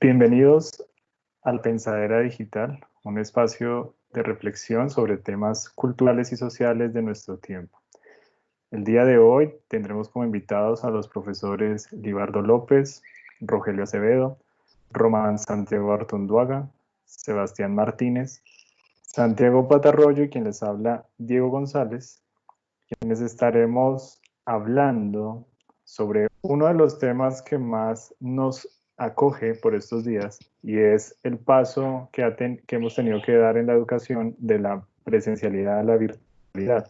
Bienvenidos al Pensadera Digital, un espacio de reflexión sobre temas culturales y sociales de nuestro tiempo. El día de hoy tendremos como invitados a los profesores Libardo López, Rogelio Acevedo, Román Santiago Artunduaga, Sebastián Martínez, Santiago Patarroyo y quien les habla, Diego González, quienes estaremos hablando sobre uno de los temas que más nos acoge por estos días y es el paso que hemos tenido que dar en la educación de la presencialidad a la virtualidad.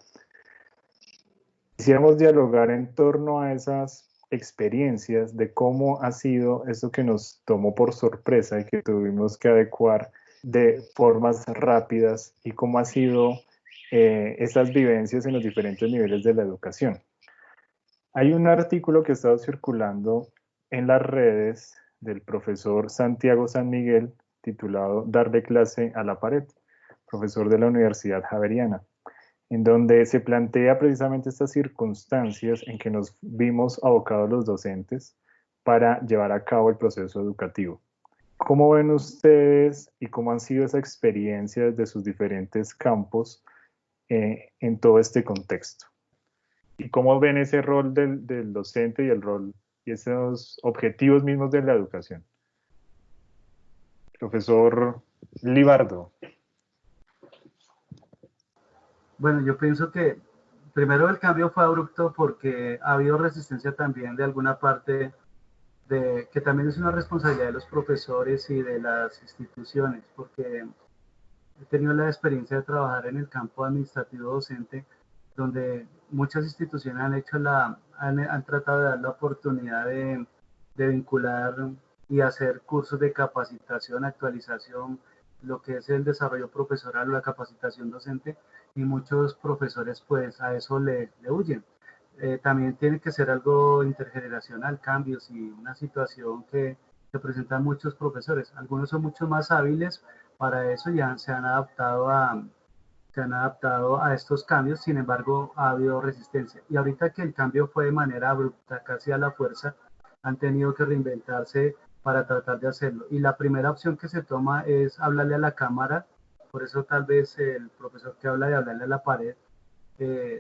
Quisiéramos dialogar en torno a esas experiencias de cómo ha sido eso que nos tomó por sorpresa y que tuvimos que adecuar de formas rápidas y cómo ha sido esas vivencias en los diferentes niveles de la educación. Hay un artículo que ha estado circulando en las redes del profesor Santiago San Miguel titulado Darle clase a la pared, profesor de la Universidad Javeriana, en donde se plantea precisamente estas circunstancias en que nos vimos abocados los docentes para llevar a cabo el proceso educativo. ¿Cómo ven ustedes y cómo han sido esa experiencia desde sus diferentes campos en todo este contexto? ¿Y cómo ven ese rol del docente y el rol y esos objetivos mismos de la educación? Profesor Libardo. Bueno, yo pienso que primero el cambio fue abrupto porque ha habido resistencia también de alguna parte, que también es una responsabilidad de los profesores y de las instituciones, porque he tenido la experiencia de trabajar en el campo administrativo docente, donde muchas instituciones han tratado de dar la oportunidad de vincular y hacer cursos de capacitación, actualización, lo que es el desarrollo profesoral o la capacitación docente, y muchos profesores pues a eso le huyen. También tiene que ser algo intergeneracional, cambios y una situación que presentan muchos profesores. Algunos son mucho más hábiles para eso, ya se han adaptado a estos cambios, sin embargo ha habido resistencia. Y ahorita que el cambio fue de manera abrupta, casi a la fuerza, han tenido que reinventarse para tratar de hacerlo. Y la primera opción que se toma es hablarle a la cámara, por eso tal vez el profesor que habla de hablarle a la pared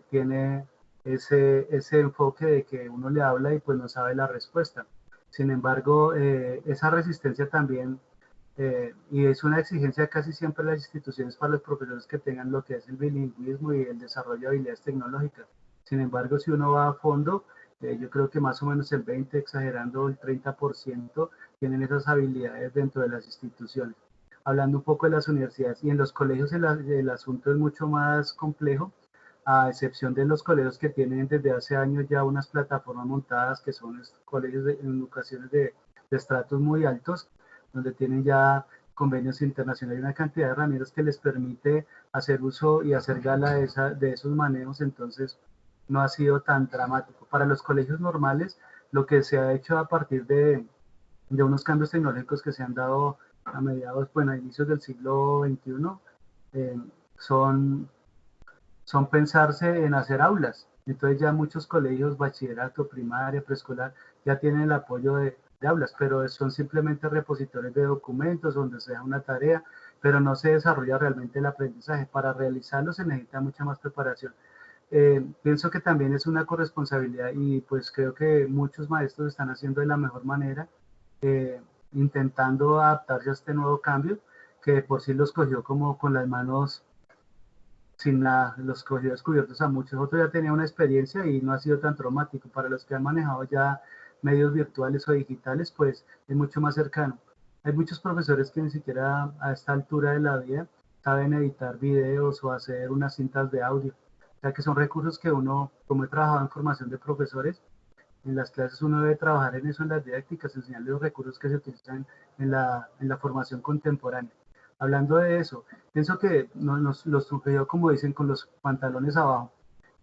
tiene ese enfoque de que uno le habla y pues no sabe la respuesta. Sin embargo, esa resistencia también, y es una exigencia casi siempre de las instituciones para los profesores que tengan lo que es el bilingüismo y el desarrollo de habilidades tecnológicas. Sin embargo, si uno va a fondo, yo creo que más o menos el 20, exagerando el 30%, tienen esas habilidades dentro de las instituciones. Hablando un poco de las universidades y en los colegios, el asunto es mucho más complejo, a excepción de los colegios que tienen desde hace años ya unas plataformas montadas, que son colegios en ocasiones de estratos muy altos, donde tienen ya convenios internacionales y una cantidad de herramientas que les permite hacer uso y hacer gala de esos manejos. Entonces no ha sido tan dramático. Para los colegios normales, lo que se ha hecho a partir de unos cambios tecnológicos que se han dado a mediados, bueno, a inicios del siglo XXI, son pensarse en hacer aulas. Entonces ya muchos colegios, bachillerato, primaria, preescolar, ya tienen el apoyo de aulas, pero son simplemente repositorios de documentos donde se da una tarea, pero no se desarrolla realmente el aprendizaje. Para realizarlo se necesita mucha más preparación. Pienso que también es una corresponsabilidad y pues creo que muchos maestros están haciendo de la mejor manera, intentando adaptarse a este nuevo cambio, que por sí los cogió como con las manos sin los cogió descubiertos a muchos. Otros ya tenían una experiencia y no ha sido tan traumático. Para los que han manejado ya medios virtuales o digitales, pues es mucho más cercano. Hay muchos profesores que ni siquiera a esta altura de la vida saben editar videos o hacer unas cintas de audio. O sea que son recursos que uno, como he trabajado en formación de profesores, en las clases uno debe trabajar en eso, en las didácticas, enseñarles los recursos que se utilizan en la formación contemporánea. Hablando de eso, pienso que nos sucedió, como dicen, con los pantalones abajo.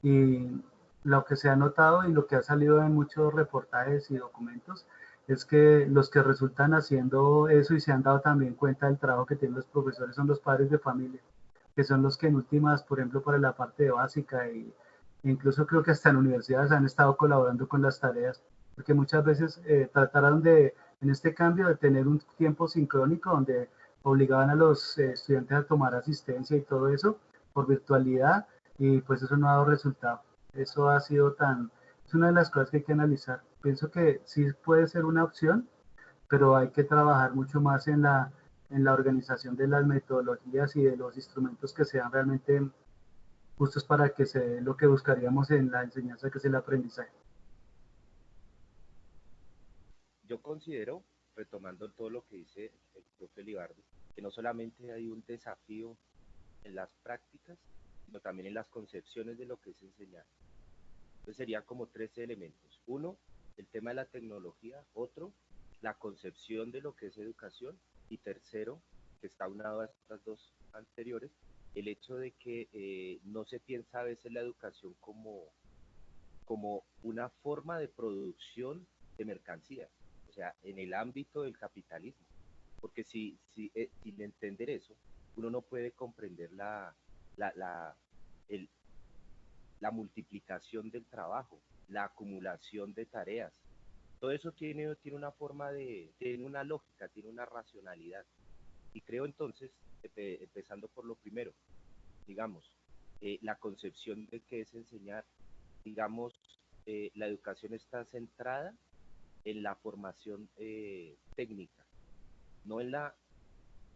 Y lo que se ha notado y lo que ha salido en muchos reportajes y documentos es que los que resultan haciendo eso y se han dado también cuenta del trabajo que tienen los profesores son los padres de familia, que son los que en últimas, por ejemplo, para la parte de básica y incluso creo que hasta en universidades han estado colaborando con las tareas, porque muchas veces trataron de En este cambio de tener un tiempo sincrónico donde obligaban a los estudiantes a tomar asistencia y todo eso por virtualidad, y pues eso no ha dado resultado. Eso ha sido es una de las cosas que hay que analizar. Pienso que sí puede ser una opción, pero hay que trabajar mucho más en la organización de las metodologías y de los instrumentos que sean realmente justos para que se dé lo que buscaríamos en la enseñanza, que es el aprendizaje. Yo considero, retomando todo lo que dice el profe Libardo, que no solamente hay un desafío en las prácticas, sino también en las concepciones de lo que es enseñar. Entonces serían como tres elementos. Uno, el tema de la tecnología. Otro, la concepción de lo que es educación. Y tercero, que está unado a estas dos anteriores, el hecho de que no se piensa a veces la educación como una forma de producción de mercancías, o sea, en el ámbito del capitalismo. Porque sin entender eso, uno no puede comprender la, la, el, la multiplicación del trabajo, la acumulación de tareas. Todo eso tiene una forma tiene una lógica, tiene una racionalidad. Y creo entonces, empezando por lo primero, digamos, la concepción de qué es enseñar, digamos, la educación está centrada en la formación técnica, no en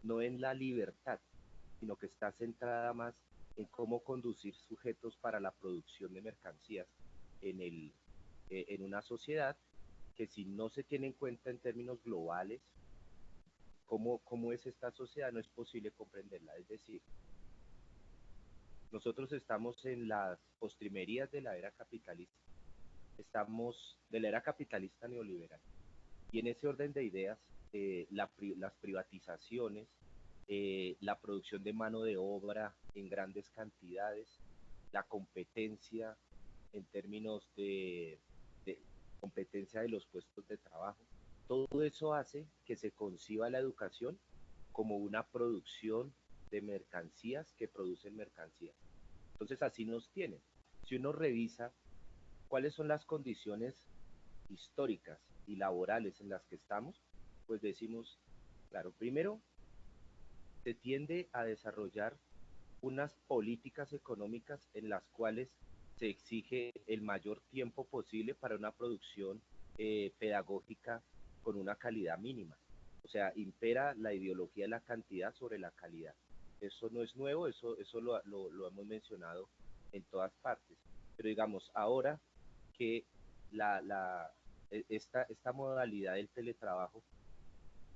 no en la libertad, sino que está centrada más en cómo conducir sujetos para la producción de mercancías en una sociedad que si no se tiene en cuenta en términos globales cómo es esta sociedad, no es posible comprenderla. Es decir, nosotros estamos en las postrimerías de la era capitalista, estamos de la era capitalista neoliberal. Y en ese orden de ideas, las privatizaciones, la producción de mano de obra en grandes cantidades, la competencia en términos de competencia de los puestos de trabajo, todo eso hace que se conciba la educación como una producción de mercancías que producen mercancías. Entonces así nos tienen. Si uno revisa cuáles son las condiciones históricas y laborales en las que estamos, pues decimos, claro, primero se tiende a desarrollar unas políticas económicas en las cuales se exige el mayor tiempo posible para una producción pedagógica con una calidad mínima. O sea, impera la ideología de la cantidad sobre la calidad. Eso no es nuevo, eso lo hemos mencionado en todas partes. Pero digamos, ahora que la, la, esta modalidad del teletrabajo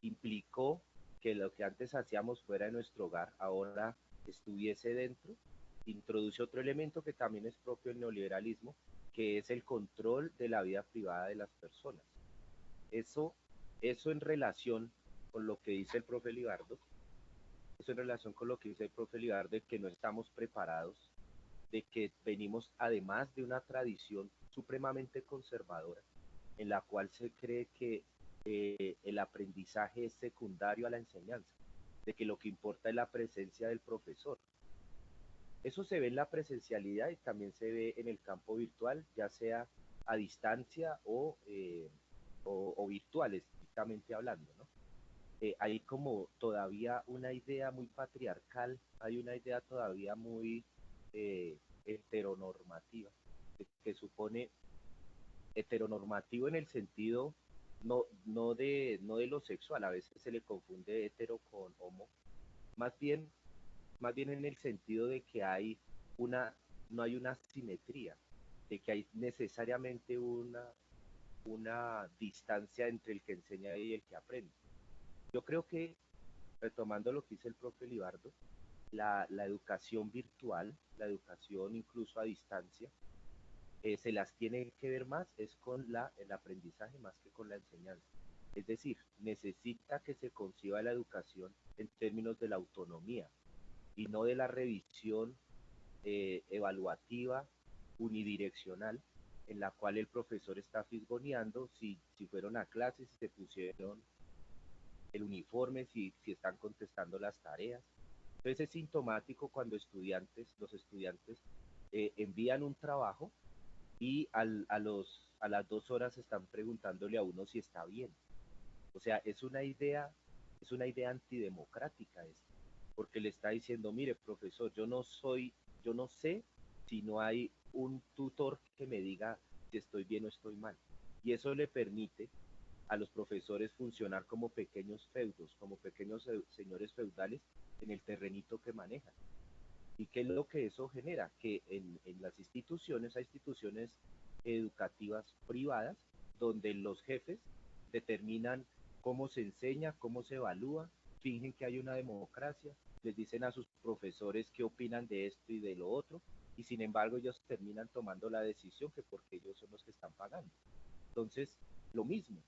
implicó que lo que antes hacíamos fuera de nuestro hogar, ahora estuviese dentro, introduce otro elemento que también es propio del neoliberalismo, que es el control de la vida privada de las personas. Eso, eso en relación con lo que dice el profe Libardo, eso en relación con lo que dice el profe Libardo, de que no estamos preparados, de que venimos además de una tradición supremamente conservadora, en la cual se cree que el aprendizaje es secundario a la enseñanza, de que lo que importa es la presencia del profesor. Eso se ve en la presencialidad y también se ve en el campo virtual, ya sea a distancia o virtual, estrictamente hablando, ¿no? Hay como todavía una idea muy patriarcal, hay una idea todavía muy heteronormativa, que supone heteronormativo en el sentido no de lo sexual, a veces se le confunde hetero con homo, más bien, más bien en el sentido de que no hay una simetría, de que hay necesariamente una distancia entre el que enseña y el que aprende. Yo creo que, retomando lo que dice el profe Libardo, la educación virtual, la educación incluso a distancia, se las tiene que ver más es con el aprendizaje más que con la enseñanza. Es decir, necesita que se conciba la educación en términos de la autonomía y no de la revisión evaluativa unidireccional en la cual el profesor está fisgoneando si fueron a clases, si se pusieron el uniforme, si están contestando las tareas. Entonces es sintomático cuando los estudiantes envían un trabajo y a las 2 horas están preguntándole a uno si está bien. O sea, es una idea antidemocrática esta, porque le está diciendo, mire, profesor, yo no sé si no hay un tutor que me diga si estoy bien o estoy mal. Y eso le permite a los profesores funcionar como pequeños feudos, como pequeños señores feudales en el terrenito que manejan. ¿Y qué es lo que eso genera? Que en las instituciones, hay instituciones educativas privadas donde los jefes determinan cómo se enseña, cómo se evalúa, fingen que hay una democracia, les dicen a sus profesores qué opinan de esto y de lo otro, y sin embargo ellos terminan tomando la decisión que porque ellos son los que están pagando. Entonces, lo mismo,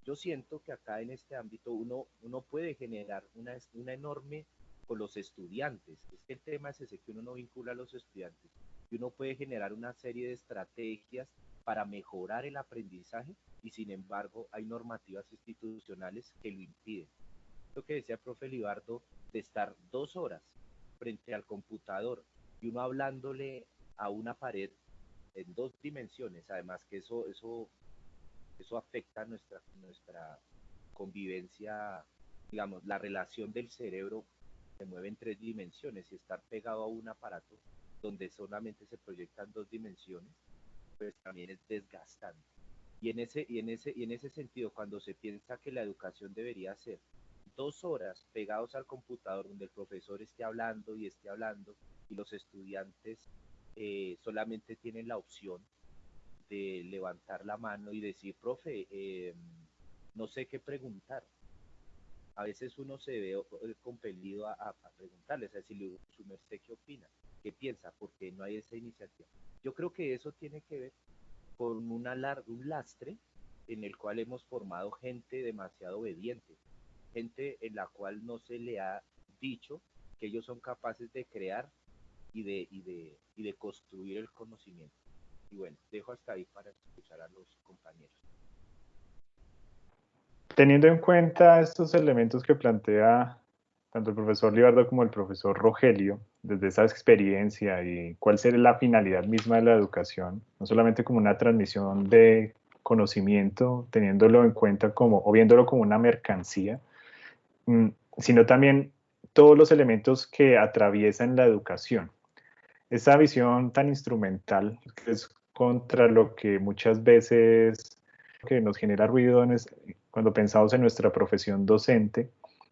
yo siento que acá en este ámbito uno puede generar una enorme con los estudiantes. Es que el tema es ese, que uno no vincula a los estudiantes. Y uno puede generar una serie de estrategias para mejorar el aprendizaje y sin embargo hay normativas institucionales que lo impiden. Lo que decía el profe Libardo, de estar 2 horas frente al computador y uno hablándole a una pared en 2 dimensiones, además que eso afecta nuestra convivencia, digamos, la relación del cerebro se mueve en 3 dimensiones y estar pegado a un aparato donde solamente se proyectan 2 dimensiones, pues también es desgastante. Y en ese sentido, cuando se piensa que la educación debería ser 2 horas pegados al computador donde el profesor esté hablando y los estudiantes solamente tienen la opción de levantar la mano y decir, profe, no sé qué preguntar. A veces uno se ve compelido a preguntarle, a decirle, su merced, ¿qué opina? ¿Qué piensa? Porque no hay esa iniciativa. Yo creo que eso tiene que ver con un lastre en el cual hemos formado gente demasiado obediente, gente en la cual no se le ha dicho que ellos son capaces de crear y de construir el conocimiento. Y bueno, dejo hasta ahí para escuchar a los compañeros. Teniendo en cuenta estos elementos que plantea tanto el profesor Libardo como el profesor Rogelio, desde esa experiencia y cuál sería la finalidad misma de la educación, no solamente como una transmisión de conocimiento, teniéndolo en cuenta como, o viéndolo como una mercancía, sino también todos los elementos que atraviesan la educación. Esa visión tan instrumental que es contra lo que muchas veces que nos genera ruido cuando pensamos en nuestra profesión docente,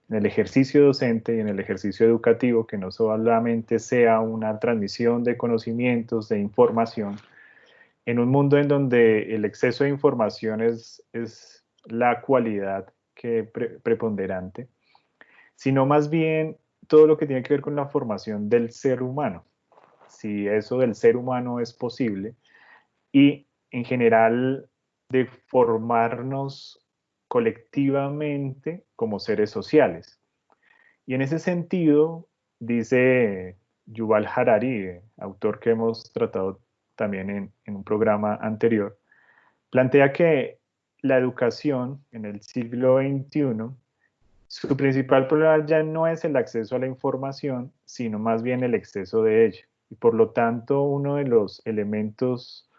en el ejercicio docente y en el ejercicio educativo, que no solamente sea una transmisión de conocimientos, de información, en un mundo en donde el exceso de información es la cualidad que preponderante, sino más bien todo lo que tiene que ver con la formación del ser humano, si eso del ser humano es posible, y en general de formarnos colectivamente como seres sociales. Y en ese sentido, dice Yuval Harari, autor que hemos tratado también en un programa anterior, plantea que la educación en el siglo XXI, su principal problema ya no es el acceso a la información, sino más bien el exceso de ella. Y por lo tanto, uno de los elementos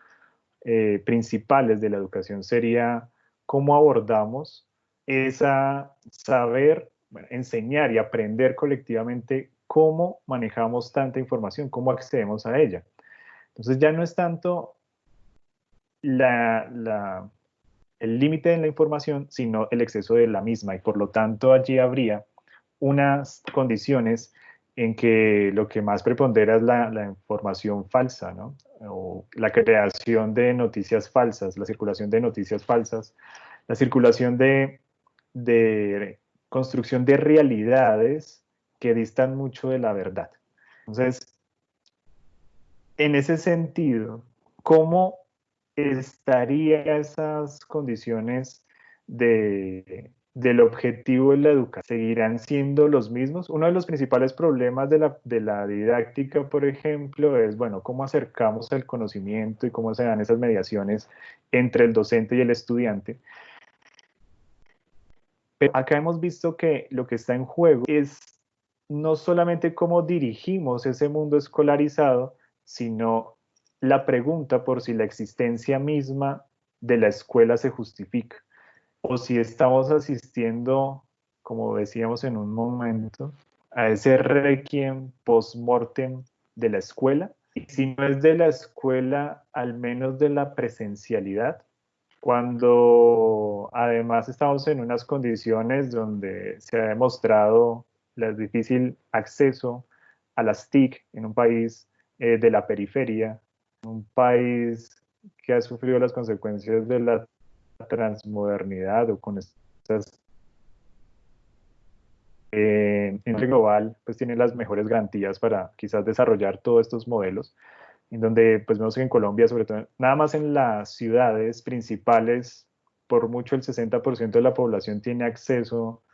principales de la educación sería cómo abordamos esa saber, bueno, enseñar y aprender colectivamente cómo manejamos tanta información, cómo accedemos a ella. Entonces ya no es tanto el límite en la información, sino el exceso de la misma, y por lo tanto allí habría unas condiciones en que lo que más prepondera es la información falsa, ¿no? O la creación de noticias falsas, la circulación de noticias falsas, la circulación de construcción de realidades que distan mucho de la verdad. Entonces, en ese sentido, ¿cómo estarían esas condiciones del objetivo de la educación? ¿Seguirán siendo los mismos? Uno de los principales problemas de la didáctica, por ejemplo, es, bueno, cómo acercamos el conocimiento y cómo se dan esas mediaciones entre el docente y el estudiante. Pero acá hemos visto que lo que está en juego es no solamente cómo dirigimos ese mundo escolarizado, sino la pregunta por si la existencia misma de la escuela se justifica. o si estamos asistiendo, como decíamos en un momento, a ese requiem post-mortem de la escuela. Y si no es de la escuela, al menos de la presencialidad, cuando además estamos en unas condiciones donde se ha demostrado el difícil acceso a las TIC en un país de la periferia, un país que ha sufrido las consecuencias de la transmodernidad o con estas en global, pues tiene las mejores garantías para quizás desarrollar todos estos modelos, en donde pues vemos que en Colombia, sobre todo, nada más en las ciudades principales, por mucho el 60% de la población tiene acceso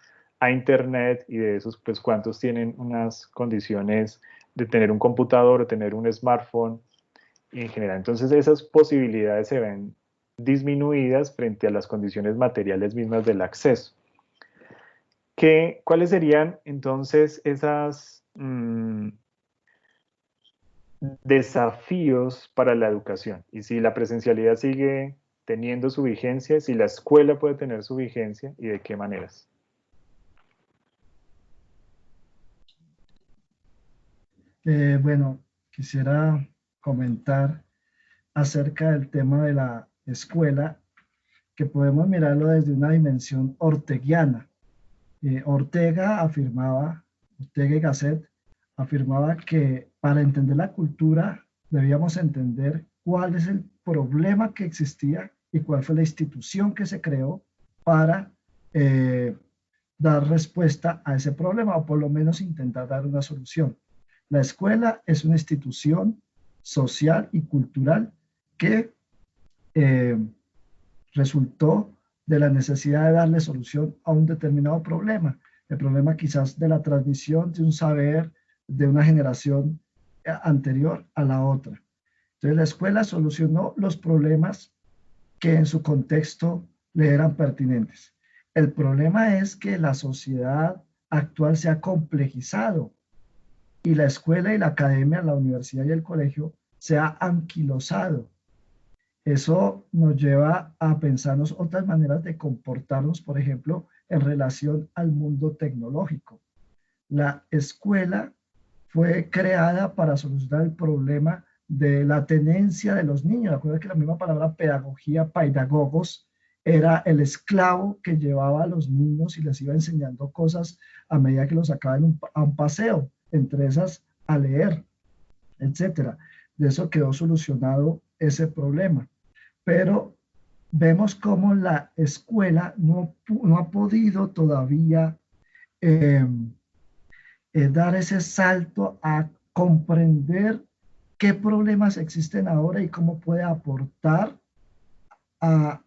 a Internet, y de esos, pues cuántos tienen unas condiciones de tener un computador o tener un smartphone en general. Entonces esas posibilidades se ven disminuidas frente a las condiciones materiales mismas del acceso. ¿Cuáles serían entonces esas desafíos para la educación? Y si la presencialidad sigue teniendo su vigencia, si la escuela puede tener su vigencia, y de qué maneras. Bueno, quisiera comentar acerca del tema de la escuela, que podemos mirarlo desde una dimensión orteguiana. Ortega y Gasset afirmaba que para entender la cultura debíamos entender cuál es el problema que existía y cuál fue la institución que se creó para dar respuesta a ese problema, o por lo menos intentar dar una solución. La escuela es una institución social y cultural que resultó de la necesidad de darle solución a un determinado problema, el problema quizás de la transmisión de un saber de una generación anterior a la otra. Entonces la escuela solucionó los problemas que en su contexto le eran pertinentes. El problema es que la sociedad actual se ha complejizado y la escuela y la academia, la universidad y el colegio se ha anquilosado. Eso nos lleva a pensarnos otras maneras de comportarnos, por ejemplo, en relación al mundo tecnológico. La escuela fue creada para solucionar el problema de la tenencia de los niños. Recuerda que la misma palabra pedagogía, paidagogos, era el esclavo que llevaba a los niños y les iba enseñando cosas a medida que los sacaban a un paseo, entre esas a leer, etcétera. De eso quedó solucionado ese problema. Pero vemos cómo la escuela no ha podido todavía dar ese salto a comprender qué problemas existen ahora y cómo puede aportar a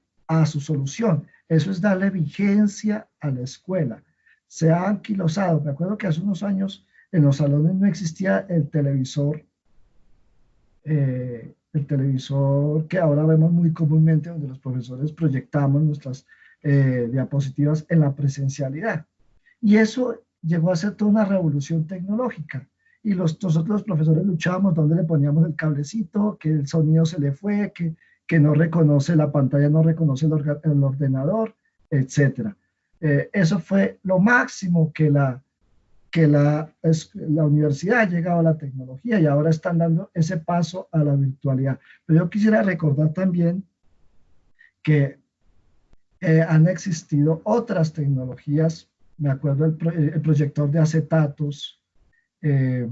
su solución. Eso es darle vigencia a la escuela. Se ha anquilosado. Me acuerdo que hace unos años en los salones no existía el televisor que ahora vemos muy comúnmente, donde los profesores proyectamos nuestras diapositivas en la presencialidad. Y eso llegó a ser toda una revolución tecnológica. Y nosotros los profesores luchábamos dónde le poníamos el cablecito, que el sonido se le fue, que no reconoce la pantalla, no reconoce el ordenador, etc. Eso fue lo máximo que la universidad ha llegado a la tecnología, y ahora están dando ese paso a la virtualidad. Pero yo quisiera recordar también que han existido otras tecnologías. Me acuerdo el proyector de acetatos, el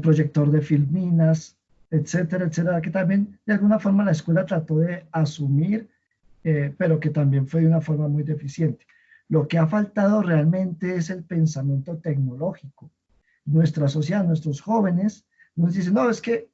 proyector de filminas, etcétera, etcétera, que también de alguna forma la escuela trató de asumir, pero que también fue de una forma muy deficiente. Lo que ha faltado realmente es el pensamiento tecnológico. Nuestra sociedad, nuestros jóvenes nos dicen, no, es que,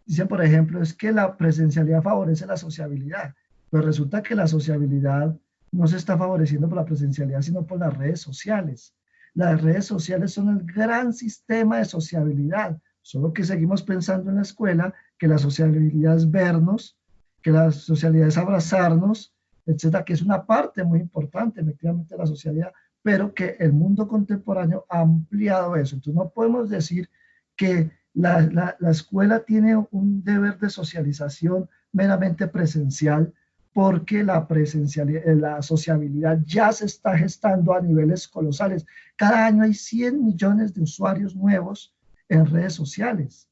dicen por ejemplo, es que la presencialidad favorece la sociabilidad. Pues resulta que la sociabilidad no se está favoreciendo por la presencialidad, sino por las redes sociales. Las redes sociales son el gran sistema de sociabilidad, solo que seguimos pensando en la escuela que la sociabilidad es vernos, que la sociabilidad es abrazarnos, etcétera, que es una parte muy importante efectivamente de la sociedad, pero que el mundo contemporáneo ha ampliado eso. Entonces no podemos decir que la escuela tiene un deber de socialización meramente presencial, porque la presencialidad, la sociabilidad ya se está gestando a niveles colosales. Cada año hay 100 millones de usuarios nuevos en redes sociales,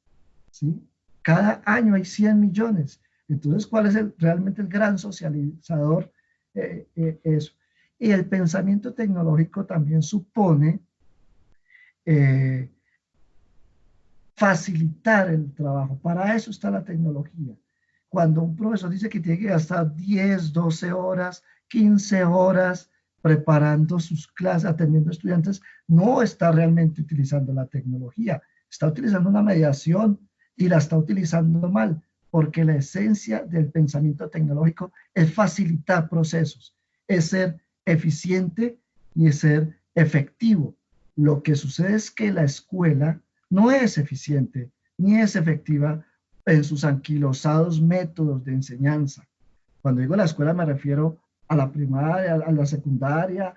¿sí? Cada año hay 100 millones. Entonces, ¿cuál es realmente el gran socializador? Eso. Y el pensamiento tecnológico también supone facilitar el trabajo. Para eso está la tecnología. Cuando un profesor dice que tiene que gastar 10, 12 horas, 15 horas preparando sus clases, atendiendo estudiantes, no está realmente utilizando la tecnología. Está utilizando una mediación y la está utilizando mal, porque la esencia del pensamiento tecnológico es facilitar procesos, es ser eficiente y es ser efectivo. Lo que sucede es que la escuela no es eficiente ni es efectiva en sus anquilosados métodos de enseñanza. Cuando digo la escuela me refiero a la primaria, a la secundaria,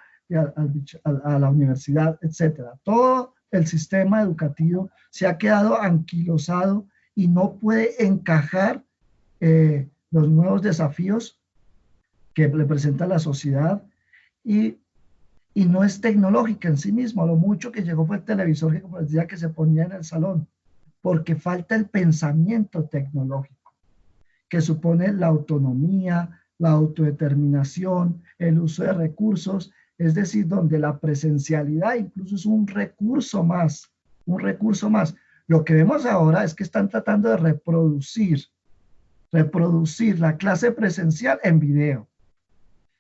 a la universidad, etcétera. Todo el sistema educativo se ha quedado anquilosado y no puede encajar los nuevos desafíos que le presenta la sociedad y no es tecnológica en sí mismo. Lo mucho que llegó fue el televisor que, como les decía, que se ponía en el salón, porque falta el pensamiento tecnológico, que supone la autonomía, la autodeterminación, el uso de recursos, es decir, donde la presencialidad incluso es un recurso más, un recurso más. Lo que vemos ahora es que están tratando de reproducir la clase presencial en video,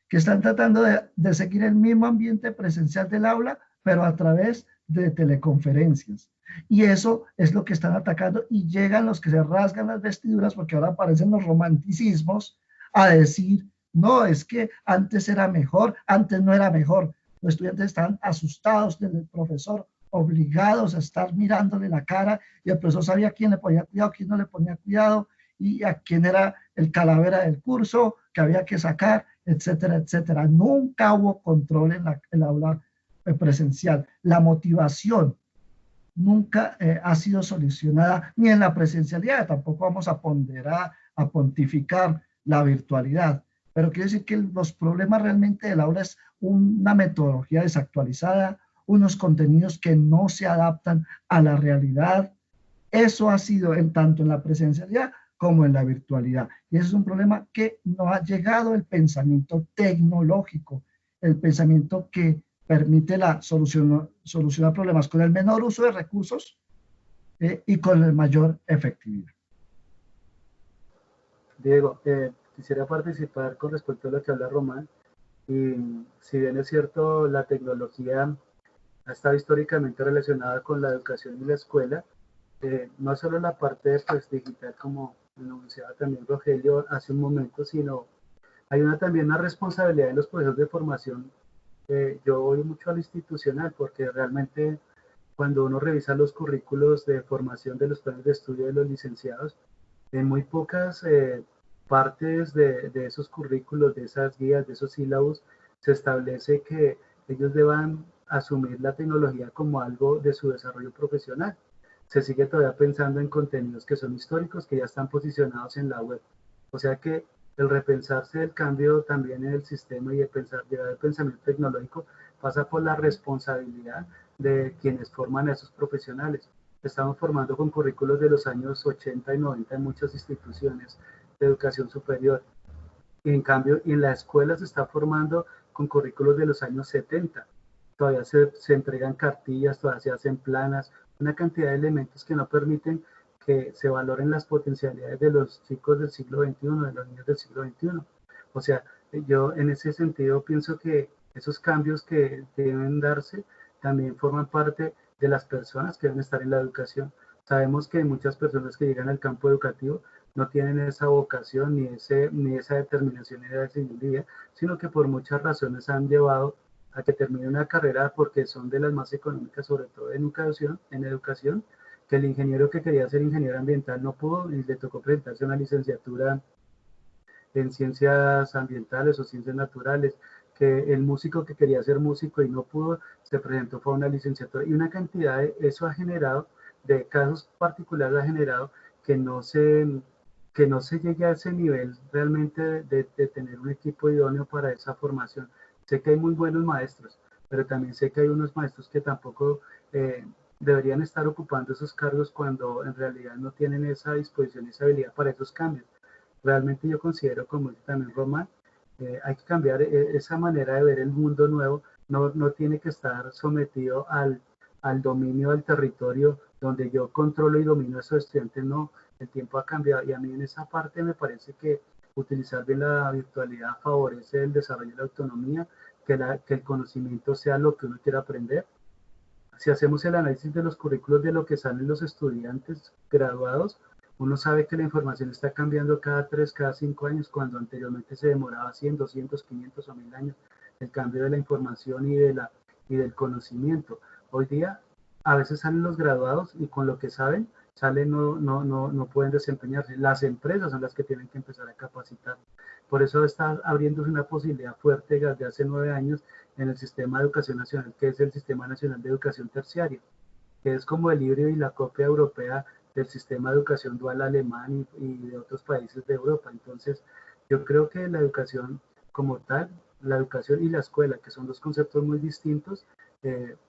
que están tratando de seguir el mismo ambiente presencial del aula, pero a través de teleconferencias. Y eso es lo que están atacando y llegan los que se rasgan las vestiduras, porque ahora aparecen los romanticismos, a decir, no, es que antes era mejor, antes no era mejor. Los estudiantes están asustados del profesor, obligados a estar mirándole la cara, y el profesor sabía quién le ponía cuidado, quién no le ponía cuidado, y a quién era el calavera del curso que había que sacar, etcétera, etcétera. Nunca hubo control en el aula presencial. La motivación nunca ha sido solucionada ni en la presencialidad. Tampoco vamos a ponderar, a pontificar la virtualidad. Pero quiero decir que los problemas realmente del aula es una metodología desactualizada, unos contenidos que no se adaptan a la realidad. Eso ha sido tanto en la presencialidad como en la virtualidad. Y ese es un problema que no ha llegado el pensamiento tecnológico, el pensamiento que permite solucionar problemas con el menor uso de recursos y con el mayor efectividad. Diego, quisiera participar con respecto a lo que habla Román. Y si bien es cierto, la tecnología ha estado históricamente relacionada con la educación y la escuela, no solo la parte pues, digital, como lo mencionaba también Rogelio hace un momento, sino hay también una responsabilidad en los procesos de formación. Yo voy mucho a lo institucional porque realmente cuando uno revisa los currículos de formación de los planes de estudio de los licenciados, en muy pocas partes de esos currículos, de esas guías, de esos sílabos, se establece que ellos deban asumir la tecnología como algo de su desarrollo profesional. Se sigue todavía pensando en contenidos que son históricos, que ya están posicionados en la web. O sea que el repensarse el cambio también en el sistema y llevar el pensamiento tecnológico pasa por la responsabilidad de quienes forman a esos profesionales. Estamos formando con currículos de los años 80 y 90 en muchas instituciones de educación superior. Y en cambio, en la escuela se está formando con currículos de los años 70. Todavía se entregan cartillas, todavía se hacen planas, una cantidad de elementos que no permiten que se valoren las potencialidades de los chicos del siglo XXI, de los niños del siglo XXI. O sea, yo en ese sentido pienso que esos cambios que deben darse también forman parte de las personas que deben estar en la educación. Sabemos que muchas personas que llegan al campo educativo no tienen esa vocación ni esa determinación ni esa día, sino que por muchas razones han llevado a que termine una carrera porque son de las más económicas, sobre todo en educación, que el ingeniero que quería ser ingeniero ambiental no pudo y le tocó presentarse a una licenciatura en ciencias ambientales o ciencias naturales, que el músico que quería ser músico y no pudo, se presentó para una licenciatura, y una cantidad de eso ha generado, de casos particulares ha generado que que no se llegue a ese nivel realmente de tener un equipo idóneo para esa formación. Sé que hay muy buenos maestros, pero también sé que hay unos maestros que tampoco deberían estar ocupando esos cargos cuando en realidad no tienen esa disposición, esa habilidad para esos cambios. Realmente yo considero, como dice también Román, hay que cambiar esa manera de ver el mundo nuevo. No tiene que estar sometido al dominio del territorio donde yo controlo y domino a esos estudiantes. No, el tiempo ha cambiado y a mí en esa parte me parece que utilizar bien la virtualidad favorece el desarrollo de la autonomía, que el conocimiento sea lo que uno quiera aprender. Si hacemos el análisis de los currículos de lo que salen los estudiantes graduados, uno sabe que la información está cambiando cada 3, cada 5 años, cuando anteriormente se demoraba 100, 200, 500 o 1000 años el cambio de la información y del conocimiento. Hoy día a veces salen los graduados y con lo que saben, no pueden desempeñarse. Las empresas son las que tienen que empezar a capacitar. Por eso está abriéndose una posibilidad fuerte desde hace 9 años en el Sistema de Educación Nacional, que es el Sistema Nacional de Educación Terciaria, que es como el híbrido y la copia europea del sistema de educación dual alemán y de otros países de Europa. Entonces, yo creo que la educación como tal, la educación y la escuela, que son dos conceptos muy distintos,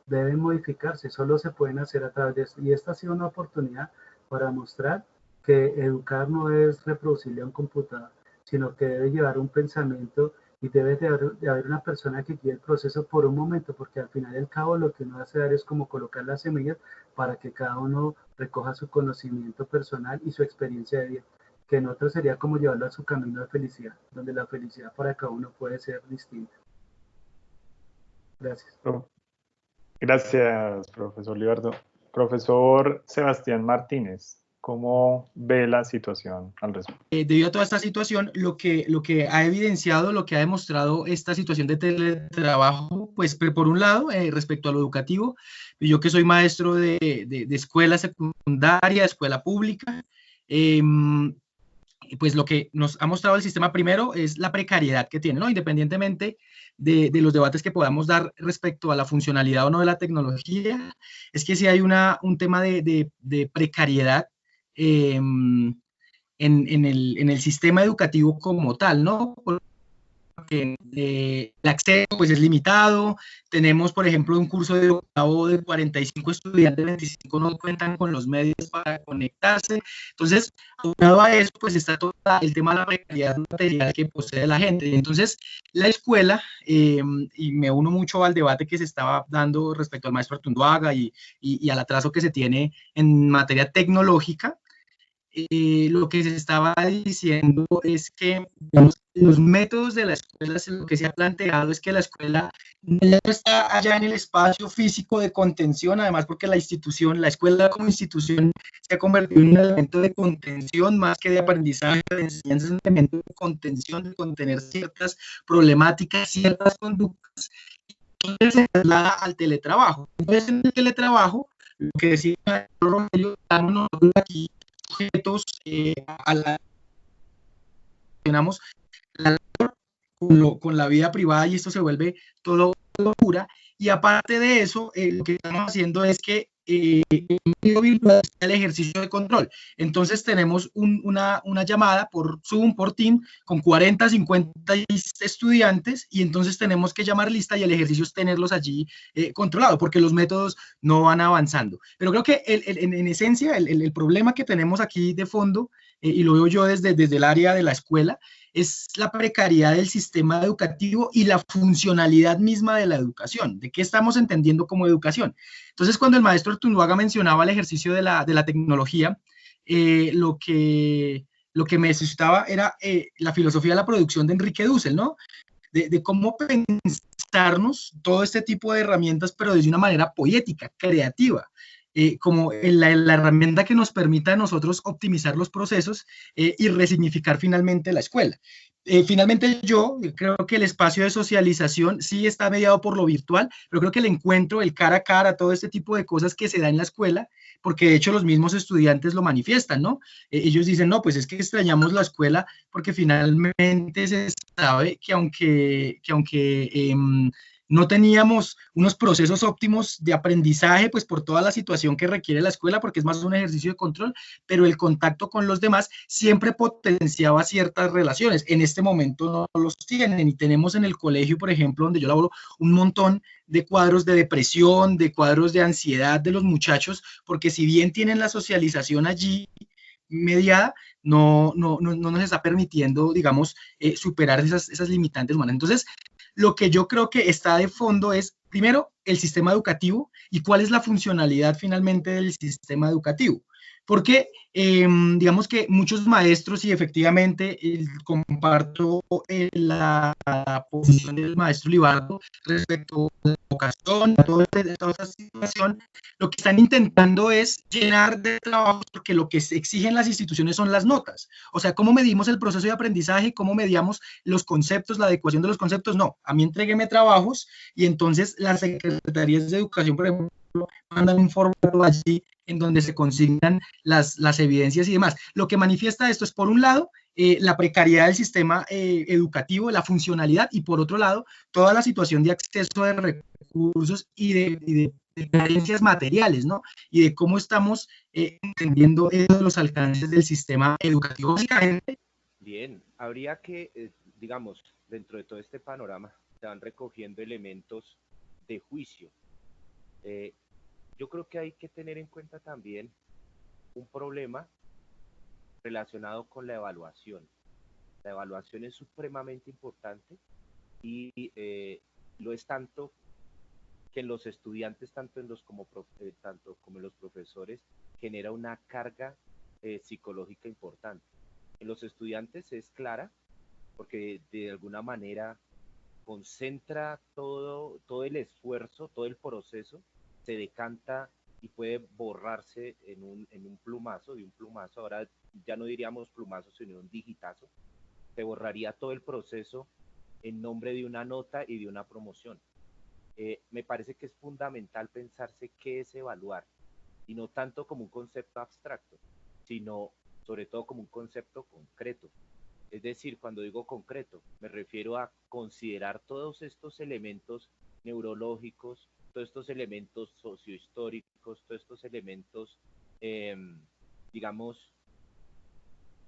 deben modificarse, solo se pueden hacer a través de esto. Y esta ha sido una oportunidad para mostrar que educar no es reproducible a un computador, sino que debe llevar un pensamiento y debe de haber una persona que guíe el proceso por un momento, porque al final del cabo lo que uno hace dar es como colocar las semillas para que cada uno recoja su conocimiento personal y su experiencia de vida, que en otro sería como llevarlo a su camino de felicidad, donde la felicidad para cada uno puede ser distinta. Gracias. Gracias, profesor Libardo. Profesor Sebastián Martínez, ¿cómo ve la situación al respecto? Debido a toda esta situación, lo que ha evidenciado, lo que ha demostrado esta situación de teletrabajo, pues por un lado, respecto a lo educativo, yo que soy maestro de escuela secundaria, escuela pública, pues lo que nos ha mostrado el sistema primero es la precariedad que tiene, ¿no? Independientemente de los debates que podamos dar respecto a la funcionalidad o no de la tecnología, es que sí hay un tema de precariedad en el sistema educativo como tal, ¿no? Porque el acceso pues es limitado. Tenemos, por ejemplo, un curso de octavo de 45 estudiantes, 25 no cuentan con los medios para conectarse. Entonces, aunado a eso, pues está todo el tema de la precariedad material que posee la gente. Entonces, la escuela, y me uno mucho al debate que se estaba dando respecto al maestro Artunduaga y al atraso que se tiene en materia tecnológica, lo que se estaba diciendo es que, digamos, los métodos de la escuela, lo que se ha planteado es que la escuela no está allá en el espacio físico de contención, además porque la escuela como institución se ha convertido en un elemento de contención más que de aprendizaje, de enseñanza, es un elemento de contención, de contener ciertas problemáticas, ciertas conductas, entonces se traslada al teletrabajo. Entonces en el teletrabajo, lo que decía Rogelio, estamos nosotros aquí sujetos a la con la vida privada, y esto se vuelve todo locura. Y aparte de eso, lo que estamos haciendo es que el medio virtual es el ejercicio de control. Entonces tenemos una llamada por Zoom, por Team, con 40, 50 estudiantes, y entonces tenemos que llamar lista y el ejercicio es tenerlos allí controlado, porque los métodos no van avanzando. Pero creo que en esencia el problema que tenemos aquí de fondo, y lo veo yo desde el área de la escuela, es la precariedad del sistema educativo y la funcionalidad misma de la educación, de qué estamos entendiendo como educación. Entonces, cuando el maestro Artunduaga mencionaba el ejercicio de la tecnología, lo que me suscitaba era la filosofía de la producción de Enrique Dussel, ¿no? De cómo pensarnos todo este tipo de herramientas, pero desde una manera poética, creativa. Como la herramienta que nos permita a nosotros optimizar los procesos y resignificar finalmente la escuela. Finalmente yo creo que el espacio de socialización sí está mediado por lo virtual, pero creo que el encuentro, el cara a cara, todo este tipo de cosas que se da en la escuela, porque de hecho los mismos estudiantes lo manifiestan, ¿no? Ellos dicen, no, pues es que extrañamos la escuela porque finalmente se sabe que aunque no teníamos unos procesos óptimos de aprendizaje, pues por toda la situación que requiere la escuela, porque es más un ejercicio de control, pero el contacto con los demás siempre potenciaba ciertas relaciones. En este momento no los tienen y tenemos en el colegio, por ejemplo, donde yo laboro, un montón de cuadros de depresión, de cuadros de ansiedad de los muchachos, porque si bien tienen la socialización allí mediada, no nos está permitiendo, digamos, superar esas limitantes humanas. Entonces, lo que yo creo que está de fondo es, primero, el sistema educativo y cuál es la funcionalidad finalmente del sistema educativo. Porque digamos que muchos maestros, y efectivamente comparto la posición del maestro Libardo respecto a la educación, a toda esta situación, lo que están intentando es llenar de trabajos porque lo que exigen las instituciones son las notas. O sea, ¿cómo medimos el proceso de aprendizaje? ¿Cómo mediamos los conceptos, la adecuación de los conceptos? No, a mí entrégueme trabajos y entonces las secretarías de educación, por ejemplo, mandan un formato allí en donde se consignan las evidencias y demás. Lo que manifiesta esto es, por un lado, la precariedad del sistema educativo, la funcionalidad, y por otro lado, toda la situación de acceso de recursos y de carencias materiales, ¿no? Y de cómo estamos entendiendo los alcances del sistema educativo. Bien, habría que, digamos, dentro de todo este panorama, se van recogiendo elementos de juicio. Yo creo que hay que tener en cuenta también un problema relacionado con la evaluación. La evaluación es supremamente importante y lo es tanto que en los estudiantes, tanto como en los profesores, genera una carga psicológica importante. En los estudiantes es clara porque de alguna manera concentra todo el esfuerzo, todo el proceso, se decanta y puede borrarse en un plumazo, de un plumazo, ahora ya no diríamos plumazo, sino un digitazo, se borraría todo el proceso en nombre de una nota y de una promoción. Me parece que es fundamental pensarse qué es evaluar, y no tanto como un concepto abstracto, sino sobre todo como un concepto concreto. Es decir, cuando digo concreto, me refiero a considerar todos estos elementos neurológicos, todos estos elementos sociohistóricos, todos estos elementos, eh, digamos,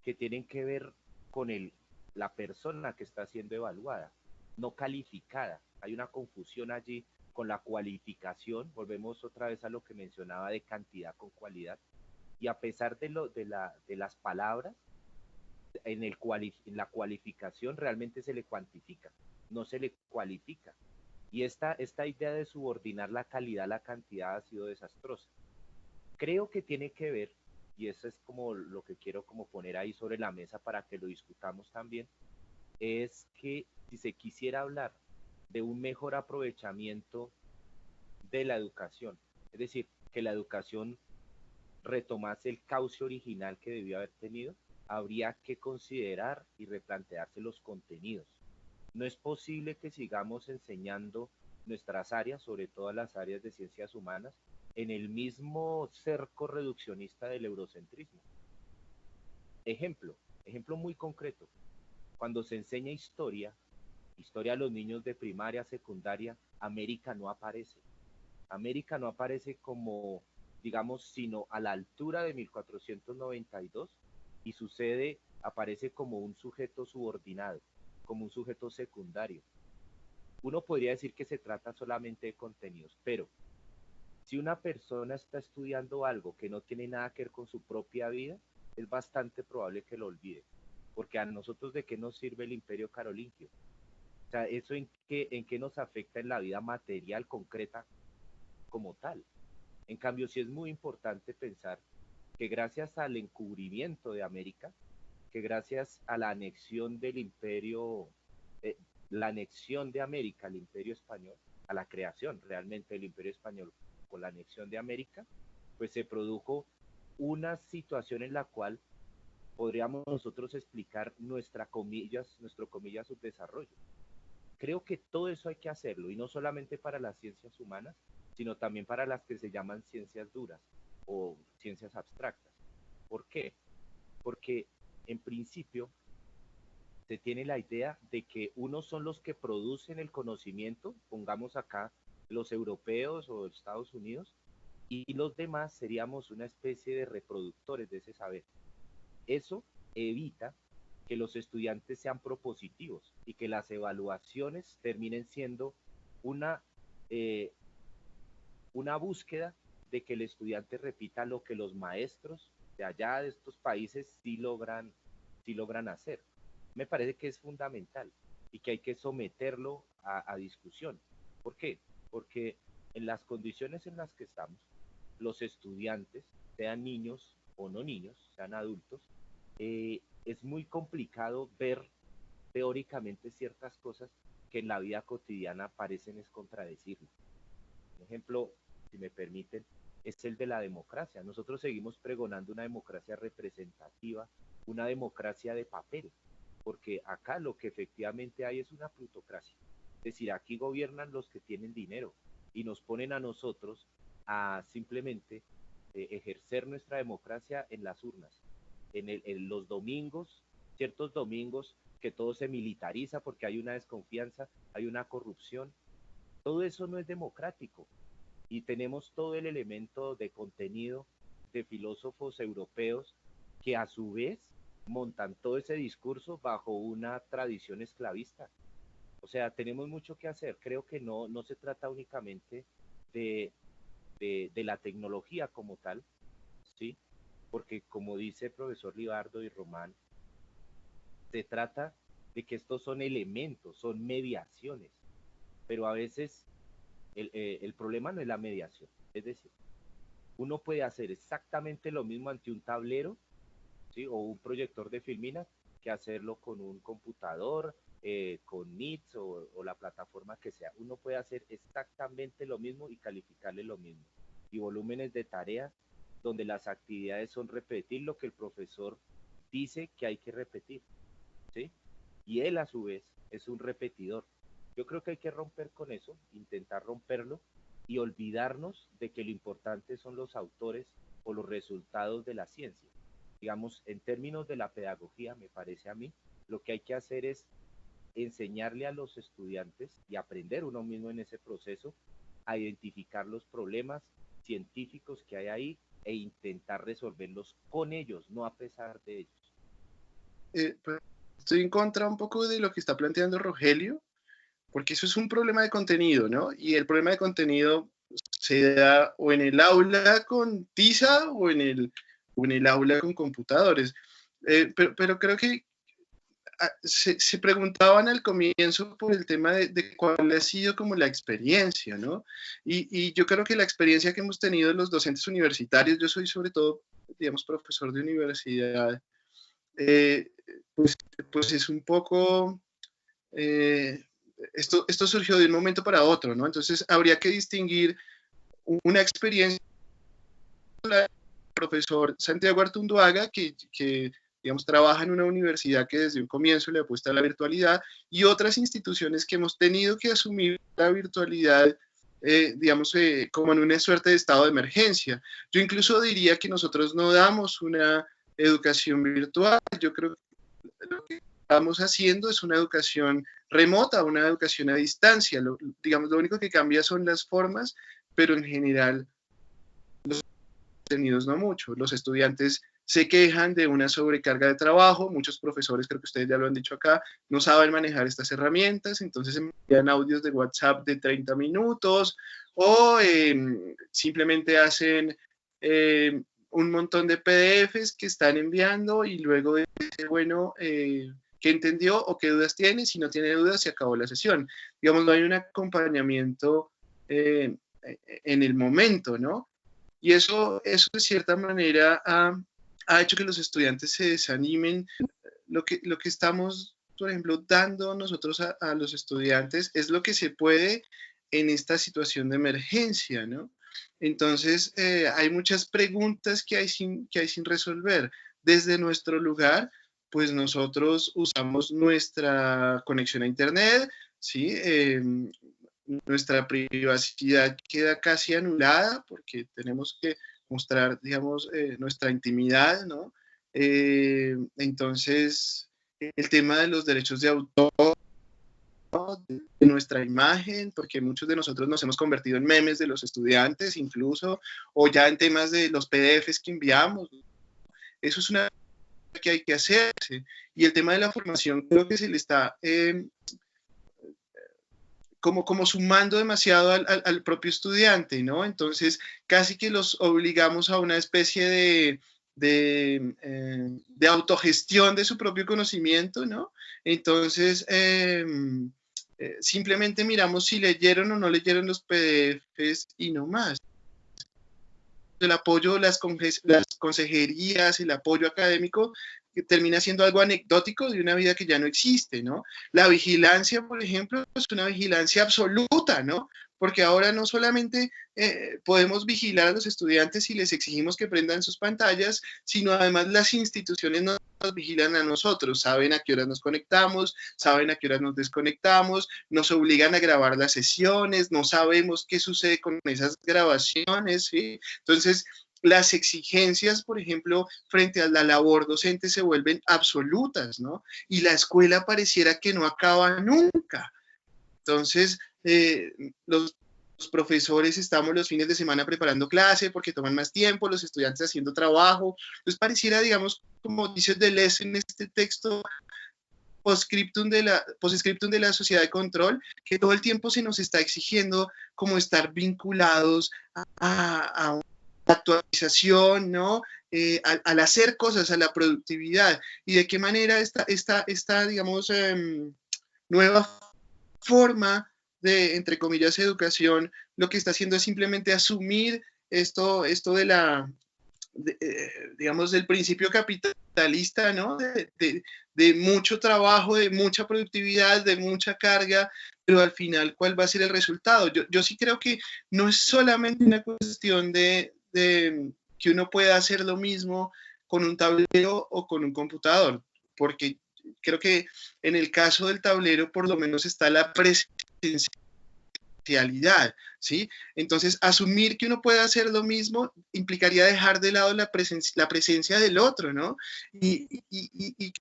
que tienen que ver con la persona que está siendo evaluada, no calificada. Hay una confusión allí con la cualificación, volvemos otra vez a lo que mencionaba de cantidad con cualidad, y a pesar de las palabras, en la cualificación realmente se le cuantifica, no se le cualifica. Y esta idea de subordinar la calidad a la cantidad ha sido desastrosa. Creo que tiene que ver, y eso es como lo que quiero como poner ahí sobre la mesa para que lo discutamos también, es que si se quisiera hablar de un mejor aprovechamiento de la educación, es decir, que la educación retomase el cauce original que debió haber tenido, habría que considerar y replantearse los contenidos. No es posible que sigamos enseñando nuestras áreas, sobre todo las áreas de ciencias humanas, en el mismo cerco reduccionista del eurocentrismo. Ejemplo muy concreto. Cuando se enseña historia a los niños de primaria, secundaria, América no aparece. América no aparece como, digamos, sino a la altura de 1492, y aparece como un sujeto subordinado, como un sujeto secundario. Uno podría decir que se trata solamente de contenidos, pero si una persona está estudiando algo que no tiene nada que ver con su propia vida, es bastante probable que lo olvide, porque a nosotros ¿de qué nos sirve el imperio carolingio? O sea, ¿eso en qué nos afecta en la vida material concreta como tal? En cambio, sí es muy importante pensar que gracias al encubrimiento de América, que gracias a la anexión del imperio, la anexión de América al imperio español, a la creación realmente del imperio español con la anexión de América, pues se produjo una situación en la cual podríamos nosotros explicar nuestro comillas subdesarrollo. Creo que todo eso hay que hacerlo, y no solamente para las ciencias humanas, sino también para las que se llaman ciencias duras o ciencias abstractas. ¿Por qué? Porque en principio se tiene la idea de que unos son los que producen el conocimiento, pongamos acá los europeos o Estados Unidos, y los demás seríamos una especie de reproductores de ese saber. Eso evita que los estudiantes sean propositivos y que las evaluaciones terminen siendo una búsqueda de que el estudiante repita lo que los maestros de allá de estos países sí logran hacer. Me parece que es fundamental y que hay que someterlo a discusión. ¿Por qué? Porque en las condiciones en las que estamos, los estudiantes, sean niños o no niños, sean adultos, es muy complicado ver teóricamente ciertas cosas que en la vida cotidiana parecen es contradecirlo. Un ejemplo, si me permiten, es el de la democracia. Nosotros seguimos pregonando una democracia representativa, una democracia de papel, porque acá lo que efectivamente hay es una plutocracia. Es decir, aquí gobiernan los que tienen dinero y nos ponen a nosotros a simplemente ejercer nuestra democracia en las urnas, en los domingos, ciertos domingos que todo se militariza porque hay una desconfianza, hay una corrupción. Todo eso no es democrático y tenemos todo el elemento de contenido de filósofos europeos que a su vez montan todo ese discurso bajo una tradición esclavista. O sea, tenemos mucho que hacer. Creo que no se trata únicamente de la tecnología como tal, ¿sí? Porque como dice el profesor Libardo y Román, se trata de que estos son elementos, son mediaciones, pero a veces el problema no es la mediación. Es decir, uno puede hacer exactamente lo mismo ante un tablero, ¿sí? O un proyector de filmina que hacerlo con un computador, con Meet o la plataforma que sea. Uno puede hacer exactamente lo mismo y calificarle lo mismo. Y volúmenes de tarea donde las actividades son repetir lo que el profesor dice que hay que repetir, ¿sí? Y él a su vez es un repetidor. Yo creo que hay que romper con eso, intentar romperlo y olvidarnos de que lo importante son los autores o los resultados de la ciencia. Digamos, en términos de la pedagogía, me parece a mí, lo que hay que hacer es enseñarle a los estudiantes y aprender uno mismo en ese proceso a identificar los problemas científicos que hay ahí e intentar resolverlos con ellos, no a pesar de ellos. Pues estoy en contra un poco de lo que está planteando Rogelio, porque eso es un problema de contenido, ¿no? Y el problema de contenido se da o en el aula con tiza o en el aula con computadores. Pero creo que se preguntaban al comienzo por el tema de cuál ha sido como la experiencia, ¿no? Y yo creo que la experiencia que hemos tenido los docentes universitarios, yo soy sobre todo, digamos, profesor de universidad, pues es un poco, esto surgió de un momento para otro, ¿no? Entonces habría que distinguir una experiencia del profesor Santiago Artunduaga, que digamos, trabaja en una universidad que desde un comienzo le apuesta a la virtualidad, y otras instituciones que hemos tenido que asumir la virtualidad, digamos, como en una suerte de estado de emergencia. Yo incluso diría que nosotros no damos una educación virtual. Yo creo que lo que estamos haciendo es una educación remota, una educación a distancia. Digamos, lo único que cambia son las formas, pero en general los contenidos no mucho. Los estudiantes se quejan de una sobrecarga de trabajo, muchos profesores, creo que ustedes ya lo han dicho acá, no saben manejar estas herramientas, entonces envían audios de WhatsApp de 30 minutos o simplemente hacen un montón de PDFs que están enviando y luego dice, bueno, ¿qué entendió o qué dudas tiene? Si no tiene dudas, se acabó la sesión. Digamos, no hay un acompañamiento en el momento, ¿no? Y eso de cierta manera ha hecho que los estudiantes se desanimen. Lo que estamos, por ejemplo, dando nosotros a los estudiantes es lo que se puede en esta situación de emergencia, ¿no? Entonces, hay muchas preguntas que hay sin resolver. Desde nuestro lugar, pues nosotros usamos nuestra conexión a Internet, ¿sí? Nuestra privacidad queda casi anulada porque tenemos que mostrar, digamos, nuestra intimidad, ¿no? Entonces, el tema de los derechos de autor, de nuestra imagen, porque muchos de nosotros nos hemos convertido en memes de los estudiantes incluso, o ya en temas de los PDFs que enviamos. Eso es una que hay que hacerse. Y el tema de la formación creo que se le está como sumando demasiado al propio estudiante, ¿no? Entonces casi que los obligamos a una especie de autogestión de su propio conocimiento, ¿no? Entonces, simplemente miramos si leyeron o no leyeron los PDFs y no más. El apoyo, las consejerías, el apoyo académico, que termina siendo algo anecdótico de una vida que ya no existe, ¿no? La vigilancia, por ejemplo, es una vigilancia absoluta, ¿no? Porque ahora no solamente podemos vigilar a los estudiantes y les exigimos que prendan sus pantallas, sino además las instituciones nos vigilan a nosotros, saben a qué horas nos conectamos, saben a qué horas nos desconectamos, nos obligan a grabar las sesiones, no sabemos qué sucede con esas grabaciones, ¿sí? Entonces, las exigencias, por ejemplo, frente a la labor docente se vuelven absolutas, ¿no? Y la escuela pareciera que no acaba nunca. Entonces, los profesores estamos los fines de semana preparando clase porque toman más tiempo, los estudiantes haciendo trabajo. Entonces, pareciera, digamos, como dice Deleuze en este texto, postscriptum de la sociedad de control, que todo el tiempo se nos está exigiendo como estar vinculados a una actualización, ¿no? Al hacer cosas, a la productividad. Y de qué manera esta digamos, nueva forma de, entre comillas, educación, lo que está haciendo es simplemente asumir esto digamos, del principio capitalista, ¿no? De mucho trabajo, de mucha productividad, de mucha carga, pero al final, ¿cuál va a ser el resultado? Yo sí creo que no es solamente una cuestión de que uno pueda hacer lo mismo con un tablero o con un computador, porque creo que en el caso del tablero por lo menos está la presencialidad, ¿sí? Entonces, asumir que uno puede hacer lo mismo implicaría dejar de lado la presencia del otro, ¿no? Y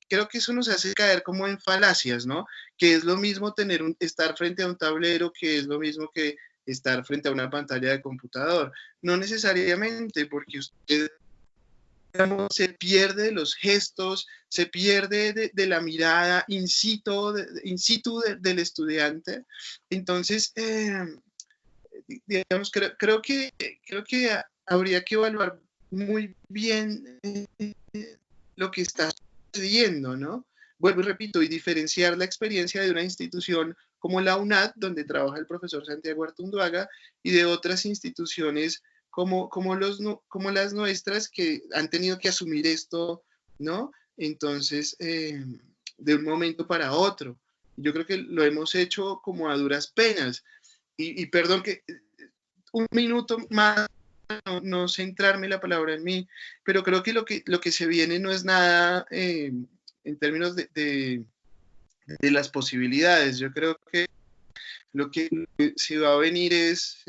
creo que eso nos hace caer como en falacias, ¿no? Que es lo mismo estar frente a un tablero, que es lo mismo que estar frente a una pantalla de computador. No necesariamente, porque usted se pierde de los gestos, se pierde de la mirada in situ del estudiante. Entonces, digamos, creo que habría que evaluar muy bien lo que está sucediendo, ¿no? Vuelvo y repito, y diferenciar la experiencia de una institución como la UNAD, donde trabaja el profesor Santiago Artunduaga, y de otras instituciones como las nuestras que han tenido que asumir esto, ¿no? Entonces, de un momento para otro. Yo creo que lo hemos hecho como a duras penas. Y perdón que un minuto más, no centrarme la palabra en mí, pero creo que lo que se viene no es nada en términos de las posibilidades. Yo creo que lo que se va a venir es,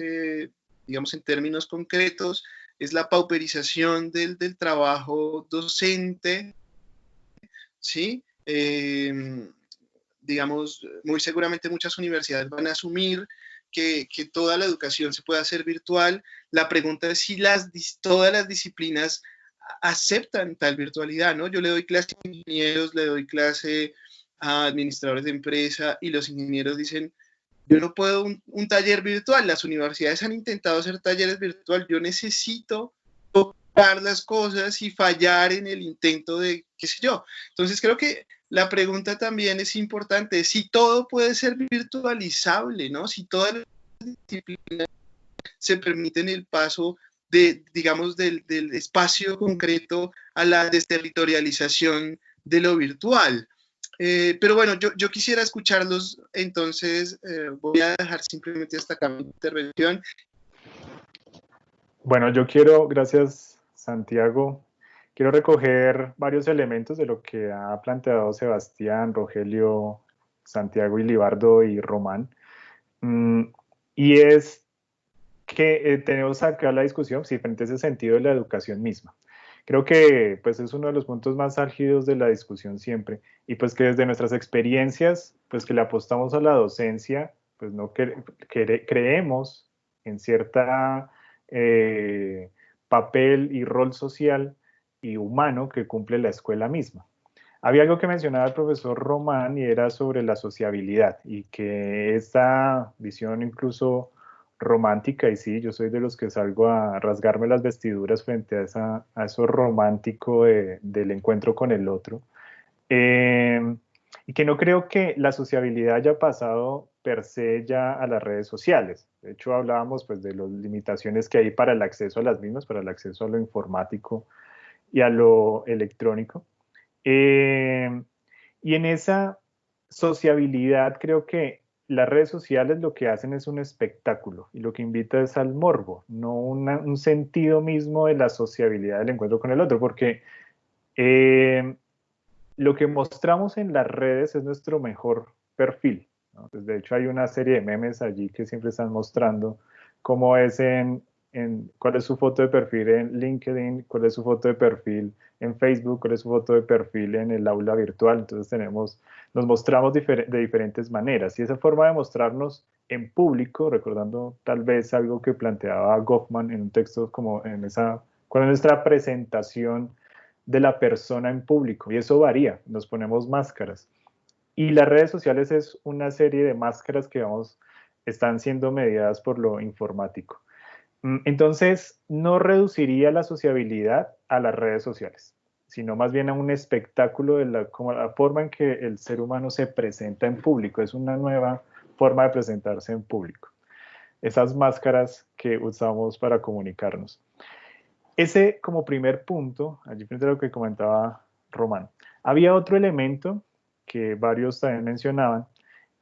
digamos en términos concretos, es la pauperización del trabajo docente, ¿sí? Digamos, muy seguramente muchas universidades van a asumir que toda la educación se puede hacer virtual. La pregunta es si todas las disciplinas aceptan tal virtualidad, ¿no? Yo le doy clase a ingenieros, le doy clase a administradores de empresa y los ingenieros dicen, yo no puedo un taller virtual, las universidades han intentado hacer talleres virtuales, yo necesito tocar las cosas y fallar en el intento de, qué sé yo. Entonces creo que la pregunta también es importante, si todo puede ser virtualizable, ¿no? Si todas las disciplinas se permiten el paso digamos, del espacio concreto a la desterritorialización de lo virtual. Pero bueno, yo quisiera escucharlos, entonces voy a dejar simplemente hasta acá mi intervención. Bueno, yo quiero, gracias Santiago, quiero recoger varios elementos de lo que ha planteado Sebastián, Rogelio, Santiago y Libardo y Román. Y es que tenemos acá la discusión, sí, frente a ese sentido de la educación misma. Creo que pues es uno de los puntos más álgidos de la discusión siempre, y pues que desde nuestras experiencias, pues que le apostamos a la docencia, pues no creemos en cierta papel y rol social y humano que cumple la escuela misma. Había algo que mencionaba el profesor Román y era sobre la sociabilidad y que esta visión incluso romántica, y sí, yo soy de los que salgo a rasgarme las vestiduras frente a eso romántico del encuentro con el otro, y que no creo que la sociabilidad haya pasado per se ya a las redes sociales. De hecho, hablábamos pues de las limitaciones que hay para el acceso a las mismas, para el acceso a lo informático y a lo electrónico. Y en esa sociabilidad creo que las redes sociales lo que hacen es un espectáculo y lo que invita es al morbo, no un sentido mismo de la sociabilidad del encuentro con el otro, porque lo que mostramos en las redes es nuestro mejor perfil, ¿no? Pues de hecho hay una serie de memes allí que siempre están mostrando cómo es cuál es su foto de perfil en LinkedIn, cuál es su foto de perfil en Facebook, cuál es su foto de perfil en el aula virtual. Entonces nos mostramos de diferentes maneras y esa forma de mostrarnos en público, recordando tal vez algo que planteaba Goffman en un texto como cuál es nuestra presentación de la persona en público, y eso varía, nos ponemos máscaras. Y las redes sociales es una serie de máscaras que están siendo mediadas por lo informático. Entonces, no reduciría la sociabilidad a las redes sociales, sino más bien a un espectáculo como la forma en que el ser humano se presenta en público. Es una nueva forma de presentarse en público. Esas máscaras que usamos para comunicarnos. Ese como primer punto, allí frente a lo que comentaba Román. Había otro elemento que varios también mencionaban,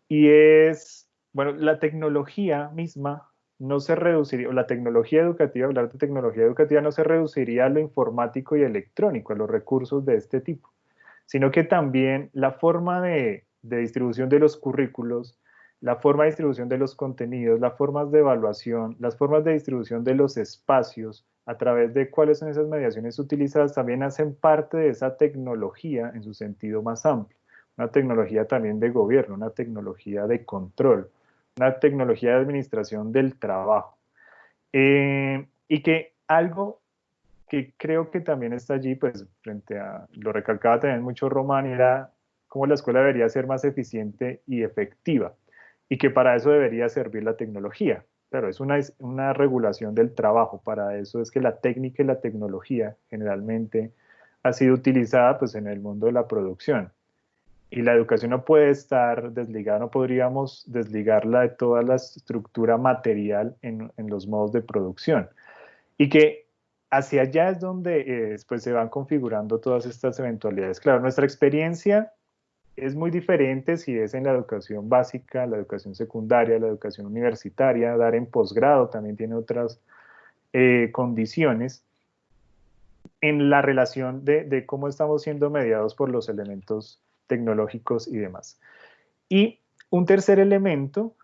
y es, bueno, la tecnología misma no se reduciría, o la tecnología educativa, hablar de tecnología educativa no se reduciría a lo informático y electrónico, a los recursos de este tipo, sino que también la forma de distribución de los currículos, la forma de distribución de los contenidos, las formas de evaluación, las formas de distribución de los espacios, a través de cuáles son esas mediaciones utilizadas, también hacen parte de esa tecnología en su sentido más amplio. Una tecnología también de gobierno, una tecnología de control, una tecnología de administración del trabajo. Y que algo que creo que también está allí, pues lo recalcaba también mucho Román, era cómo la escuela debería ser más eficiente y efectiva, y que para eso debería servir la tecnología. Claro, es una regulación del trabajo, para eso es que la técnica y la tecnología generalmente ha sido utilizada pues en el mundo de la producción. Y la educación no puede estar desligada, no podríamos desligarla de toda la estructura material en los modos de producción. Y que hacia allá es donde pues se van configurando todas estas eventualidades. Claro, nuestra experiencia es muy diferente si es en la educación básica, la educación secundaria, la educación universitaria, dar en posgrado también tiene otras condiciones en la relación de cómo estamos siendo mediados por los elementos tecnológicos y demás. Y un tercer elemento,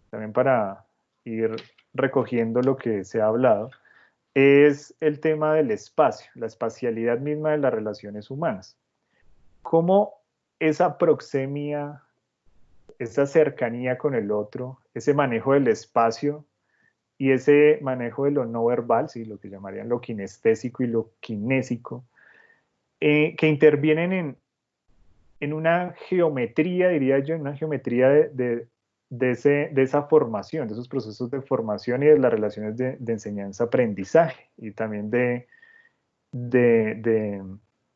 también para ir recogiendo lo que se ha hablado, es el tema del espacio, la espacialidad misma de las relaciones humanas. Cómo esa proxemia, esa cercanía con el otro, ese manejo del espacio y ese manejo de lo no verbal, ¿sí? Lo que llamarían lo kinestésico y lo kinésico, que intervienen en una geometría, diría yo, en una geometría de esa formación, de esos procesos de formación y de las relaciones de enseñanza-aprendizaje y también de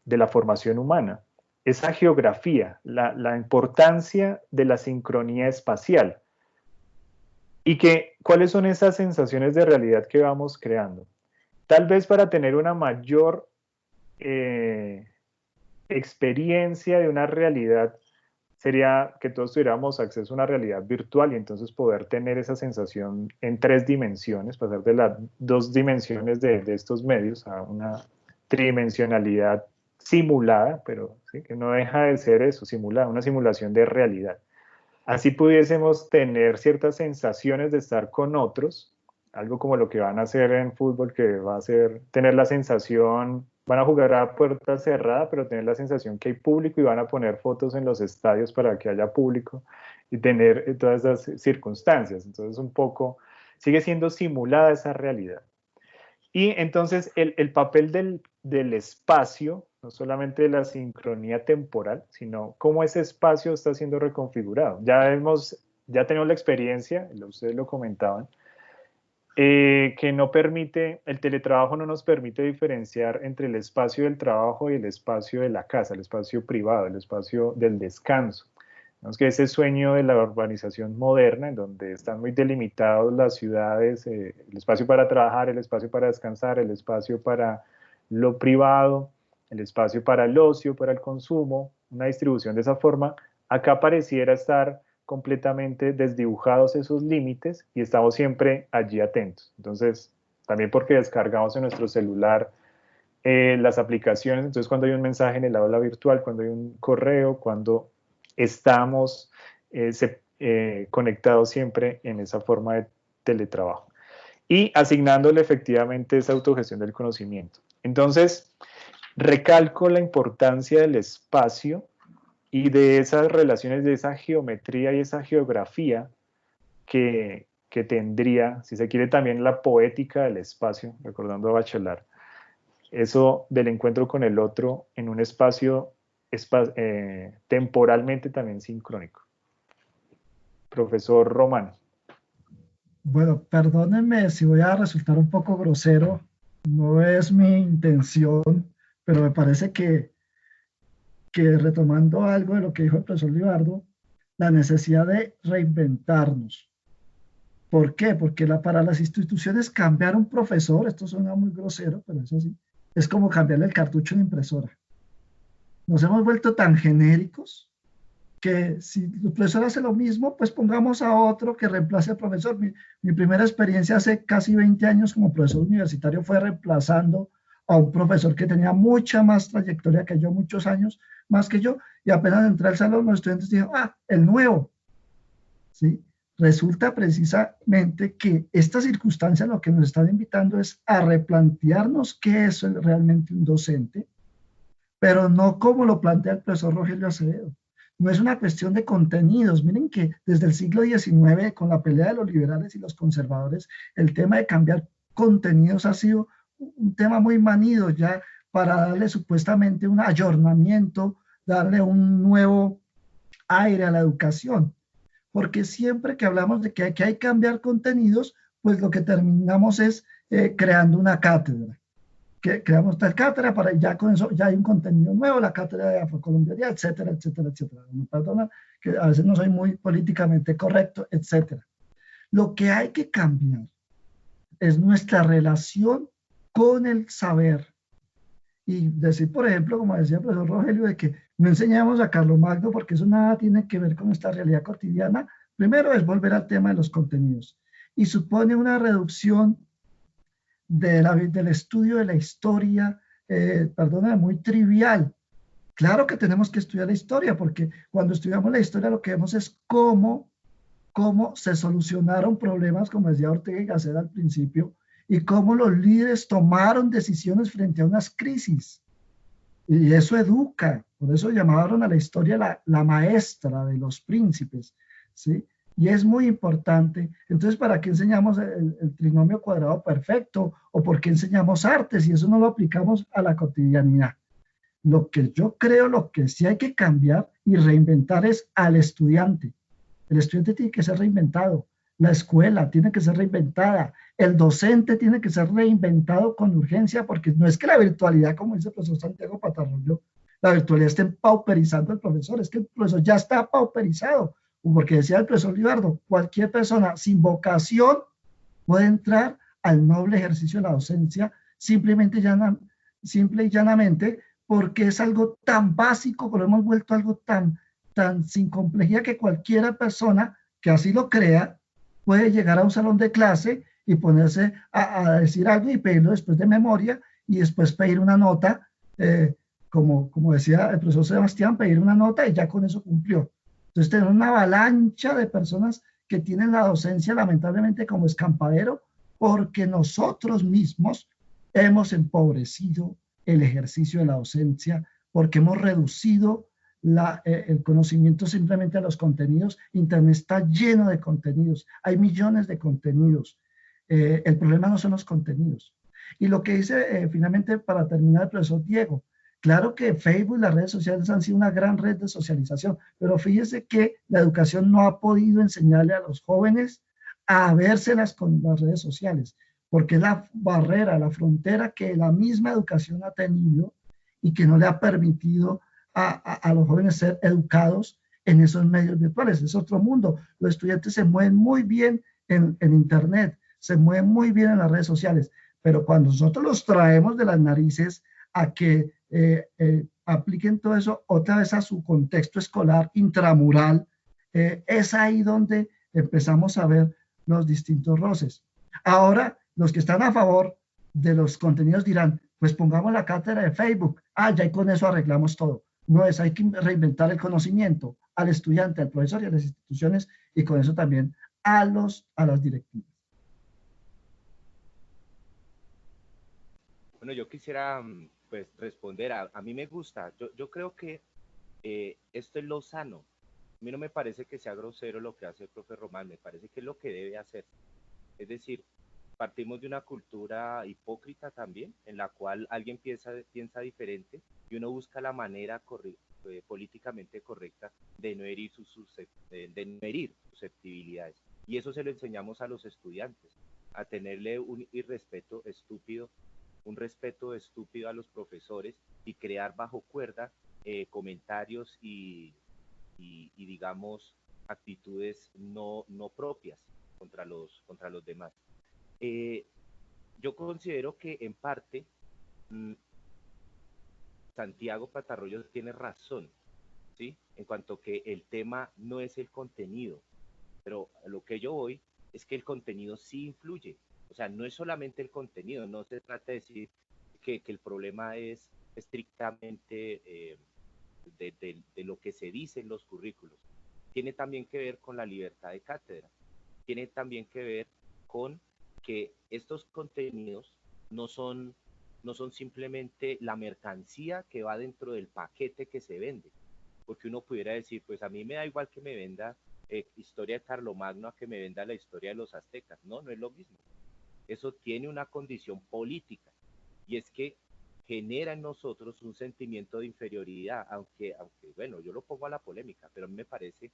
la formación humana. Esa geografía, la importancia de la sincronía espacial y cuáles son esas sensaciones de realidad que vamos creando. Tal vez para tener una mayor experiencia de una realidad sería que todos tuviéramos acceso a una realidad virtual y entonces poder tener esa sensación en 3 dimensiones, pasar de las 2 dimensiones de estos medios a una tridimensionalidad simulada, pero ¿sí? Que no deja de ser eso, simulada, una simulación de realidad. Así pudiésemos tener ciertas sensaciones de estar con otros algo como lo que van a hacer en fútbol, que va a ser tener la sensación, van a jugar a puerta cerrada, pero tener la sensación que hay público y van a poner fotos en los estadios para que haya público y tener todas esas circunstancias. Entonces un poco sigue siendo simulada esa realidad. Y entonces el papel del espacio, no solamente de la sincronía temporal, sino cómo ese espacio está siendo reconfigurado. Ya tenemos la experiencia, ustedes lo comentaban, que no permite, el teletrabajo no nos permite diferenciar entre el espacio del trabajo y el espacio de la casa, el espacio privado, el espacio del descanso. Vemos que ese sueño de la urbanización moderna, en donde están muy delimitados las ciudades, el espacio para trabajar, el espacio para descansar, el espacio para lo privado, el espacio para el ocio, para el consumo, una distribución de esa forma, acá pareciera estar completamente desdibujados esos límites y estamos siempre allí atentos. Entonces, también porque descargamos en nuestro celular las aplicaciones, entonces cuando hay un mensaje en el aula virtual, cuando hay un correo, cuando estamos conectados siempre en esa forma de teletrabajo y asignándole efectivamente esa autogestión del conocimiento. Entonces, recalco la importancia del espacio y de esas relaciones, de esa geometría y esa geografía que tendría, si se quiere, también la poética del espacio, recordando a Bachelard, eso del encuentro con el otro en un espacio temporalmente también sincrónico. Profesor Román. Bueno, perdónenme si voy a resultar un poco grosero, no es mi intención, pero me parece que retomando algo de lo que dijo el profesor Libardo, la necesidad de reinventarnos. ¿Por qué? Porque para las instituciones cambiar un profesor, esto suena muy grosero, pero es así, es como cambiarle el cartucho a una impresora. Nos hemos vuelto tan genéricos que si el profesor hace lo mismo, pues pongamos a otro que reemplace al profesor. Mi primera experiencia hace casi 20 años como profesor universitario fue reemplazando a un profesor que tenía mucha más trayectoria que yo, muchos años más que yo, y apenas entré al salón, los estudiantes dijeron, el nuevo. ¿Sí? Resulta precisamente que esta circunstancia lo que nos están invitando es a replantearnos qué es realmente un docente, pero no como lo plantea el profesor Rogelio Acevedo. No es una cuestión de contenidos. Miren que desde el siglo XIX, con la pelea de los liberales y los conservadores, el tema de cambiar contenidos ha sido un tema muy manido ya para darle supuestamente un ayornamiento, darle un nuevo aire a la educación. Porque siempre que hablamos de que hay que cambiar contenidos, pues lo que terminamos es creando una cátedra. Creamos tal cátedra para ya con eso ya hay un contenido nuevo, la cátedra de afrocolombianidad, etcétera, etcétera, etcétera. Me perdonan que a veces no soy muy políticamente correcto, etcétera. Lo que hay que cambiar es nuestra relación con el saber. Y decir, por ejemplo, como decía el profesor Rogelio, de que no enseñamos a Carlomagno porque eso nada tiene que ver con esta realidad cotidiana. Primero es volver al tema de los contenidos. Y supone una reducción del estudio de la historia, muy trivial. Claro que tenemos que estudiar la historia, porque cuando estudiamos la historia lo que vemos es cómo se solucionaron problemas, como decía Ortega y Gasset al principio, y cómo los líderes tomaron decisiones frente a unas crisis. Y eso educa, por eso llamaron a la historia la maestra de los príncipes, ¿sí? Y es muy importante. Entonces, ¿para qué enseñamos el trinomio cuadrado perfecto? ¿O por qué enseñamos artes? Y eso no lo aplicamos a la cotidianidad. Lo que yo creo, lo que sí hay que cambiar y reinventar es al estudiante. El estudiante tiene que ser reinventado. La escuela tiene que ser reinventada. El docente tiene que ser reinventado con urgencia, porque no es que la virtualidad, como dice el profesor Santiago Patarroyo, la virtualidad esté pauperizando al profesor. Es que el profesor ya está pauperizado. Porque decía el profesor Libardo, cualquier persona sin vocación puede entrar al noble ejercicio de la docencia simple y llanamente porque es algo tan básico, que lo hemos vuelto algo tan sin complejidad que cualquier persona que así lo crea puede llegar a un salón de clase y ponerse a decir algo y pedirlo después de memoria y después pedir una nota, como decía el profesor Sebastián, pedir una nota y ya con eso cumplió. Entonces tenemos una avalancha de personas que tienen la docencia lamentablemente como escampadero porque nosotros mismos hemos empobrecido el ejercicio de la docencia, porque hemos reducido el conocimiento simplemente a los contenidos. Internet está lleno de contenidos, hay millones de contenidos. El problema no son los contenidos. Y lo que dice finalmente para terminar el profesor Diego, claro que Facebook y las redes sociales han sido una gran red de socialización, pero fíjese que la educación no ha podido enseñarle a los jóvenes a vérselas con las redes sociales, porque es la barrera, la frontera que la misma educación ha tenido y que no le ha permitido a los jóvenes ser educados en esos medios virtuales. Es otro mundo. Los estudiantes se mueven muy bien en Internet, se mueven muy bien en las redes sociales, pero cuando nosotros los traemos de las narices a que apliquen todo eso otra vez a su contexto escolar intramural, es ahí donde empezamos a ver los distintos roces. Ahora, los que están a favor de los contenidos dirán, pues pongamos la cátedra de Facebook, ya y con eso arreglamos todo. No es, hay que reinventar el conocimiento al estudiante, al profesor y a las instituciones, y con eso también a las directivas. Bueno, yo quisiera pues responder, a mí me gusta, yo creo que esto es lo sano. A mí no me parece que sea grosero lo que hace el profe Román, me parece que es lo que debe hacer. Es decir, partimos de una cultura hipócrita también, en la cual alguien piensa diferente y uno busca la manera políticamente correcta de no herir de no herir susceptibilidades. Y eso se lo enseñamos a los estudiantes, a tenerle un respeto estúpido a los profesores y crear bajo cuerda comentarios y digamos actitudes no propias contra los demás. Yo considero que en parte Santiago Patarroyo tiene razón, ¿sí? En cuanto que el tema no es el contenido, pero a lo que yo voy es que el contenido sí influye. O sea, no es solamente el contenido, no se trata de decir que el problema es estrictamente de lo que se dice en los currículos. Tiene también que ver con la libertad de cátedra, tiene también que ver con que estos contenidos no son simplemente la mercancía que va dentro del paquete que se vende, porque uno pudiera decir, pues a mí me da igual que me venda historia de Carlomagno a que me venda la historia de los aztecas. No, no es lo mismo. Eso tiene una condición política, y es que genera en nosotros un sentimiento de inferioridad, aunque bueno, yo lo pongo a la polémica, pero a mí me parece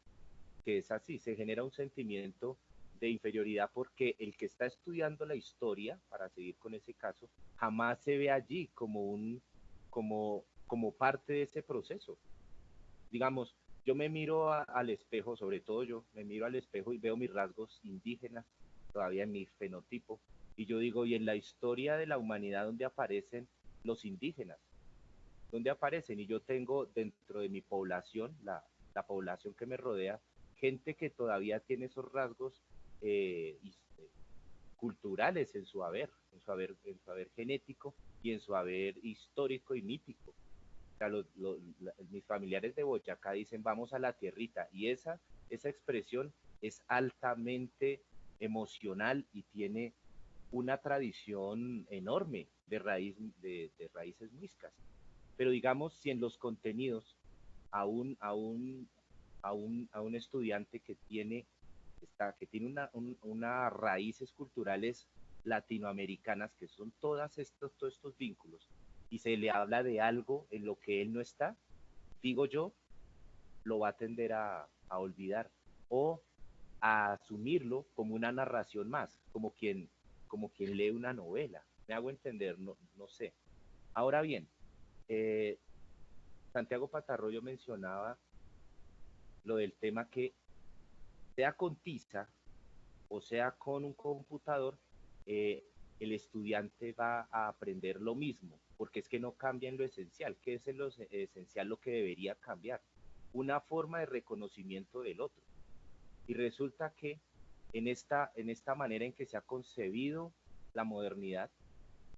que es así, se genera un sentimiento de inferioridad porque el que está estudiando la historia, para seguir con ese caso, jamás se ve allí como parte de ese proceso. Digamos, yo me miro al espejo, sobre todo yo, me miro al espejo y veo mis rasgos indígenas todavía en mi fenotipo, y yo digo, ¿y en la historia de la humanidad dónde aparecen los indígenas? ¿Dónde aparecen? Y yo tengo dentro de mi población, la población que me rodea, gente que todavía tiene esos rasgos culturales en su haber genético y en su haber histórico y mítico. O sea, mis familiares de Boyacá dicen vamos a la tierrita, y esa expresión es altamente emocional y tiene una tradición enorme de raíces muiscas. Pero digamos, si en los contenidos a un estudiante que tiene unas raíces culturales latinoamericanas, que son todos estos vínculos, y se le habla de algo en lo que él no está, digo yo, lo va a tender a olvidar o a asumirlo como una narración más, como quien lee una novela. ¿Me hago entender? No sé. Ahora bien, Santiago Patarroyo mencionaba lo del tema que sea con tiza o sea con un computador, el estudiante va a aprender lo mismo, porque es que no cambia en lo esencial. ¿Qué es en lo esencial lo que debería cambiar? Una forma de reconocimiento del otro. Y resulta que en esta manera en que se ha concebido la modernidad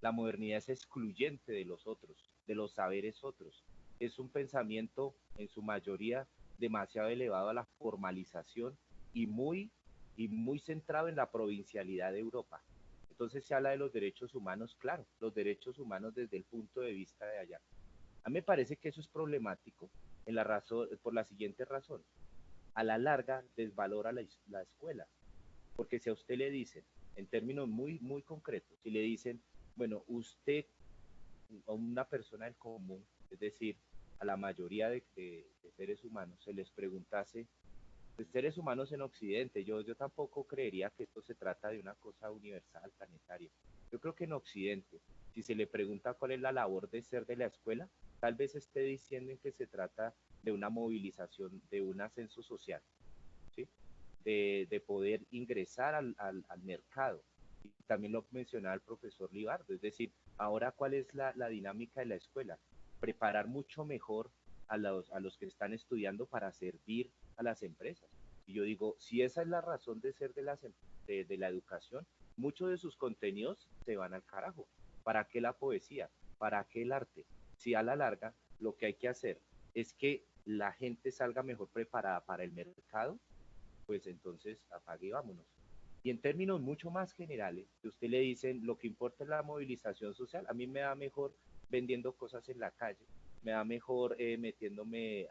es excluyente de los otros, de los saberes otros. Es un pensamiento en su mayoría demasiado elevado a la formalización y muy centrado en la provincialidad de Europa. entonces se habla de los derechos humanos, claro, los derechos humanos desde el punto de vista de allá. A mí me parece que eso es problemático por la siguiente razón. A la larga desvalora la escuela, porque si a usted le dicen, en términos muy, muy concretos, si le dicen, bueno, usted, a una persona del común, es decir, a la mayoría de seres humanos, se les preguntase, de seres humanos en Occidente, yo tampoco creería que esto se trata de una cosa universal, planetaria. Yo creo que en Occidente, si se le pregunta cuál es la labor de ser de la escuela, tal vez esté diciendo que se trata de una movilización, de un ascenso social, ¿sí? De poder ingresar al mercado. Y también lo mencionaba el profesor Libardo, es decir, ahora cuál es la dinámica de la escuela, preparar mucho mejor a los que están estudiando para servir a las empresas. Y yo digo, si esa es la razón de ser de la educación, muchos de sus contenidos se van al carajo. ¿Para qué la poesía? ¿Para qué el arte? Si a la larga lo que hay que hacer es que la gente salga mejor preparada para el mercado, pues entonces apague y vámonos. Y en términos mucho más generales, que usted le dicen lo que importa es la movilización social, a mí me da mejor vendiendo cosas en la calle, me da mejor metiéndome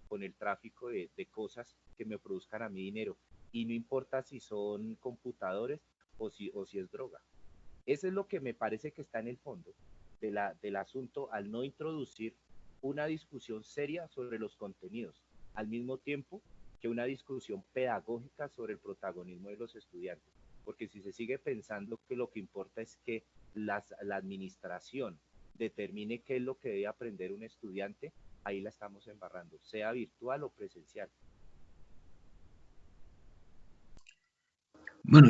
con el tráfico de cosas que me produzcan a mí dinero, y no importa si son computadores o si es droga. Eso es lo que me parece que está en el fondo del asunto, al no introducir una discusión seria sobre los contenidos, al mismo tiempo que una discusión pedagógica sobre el protagonismo de los estudiantes. Porque si se sigue pensando que lo que importa es que la administración determine qué es lo que debe aprender un estudiante, ahí la estamos embarrando, sea virtual o presencial. Bueno,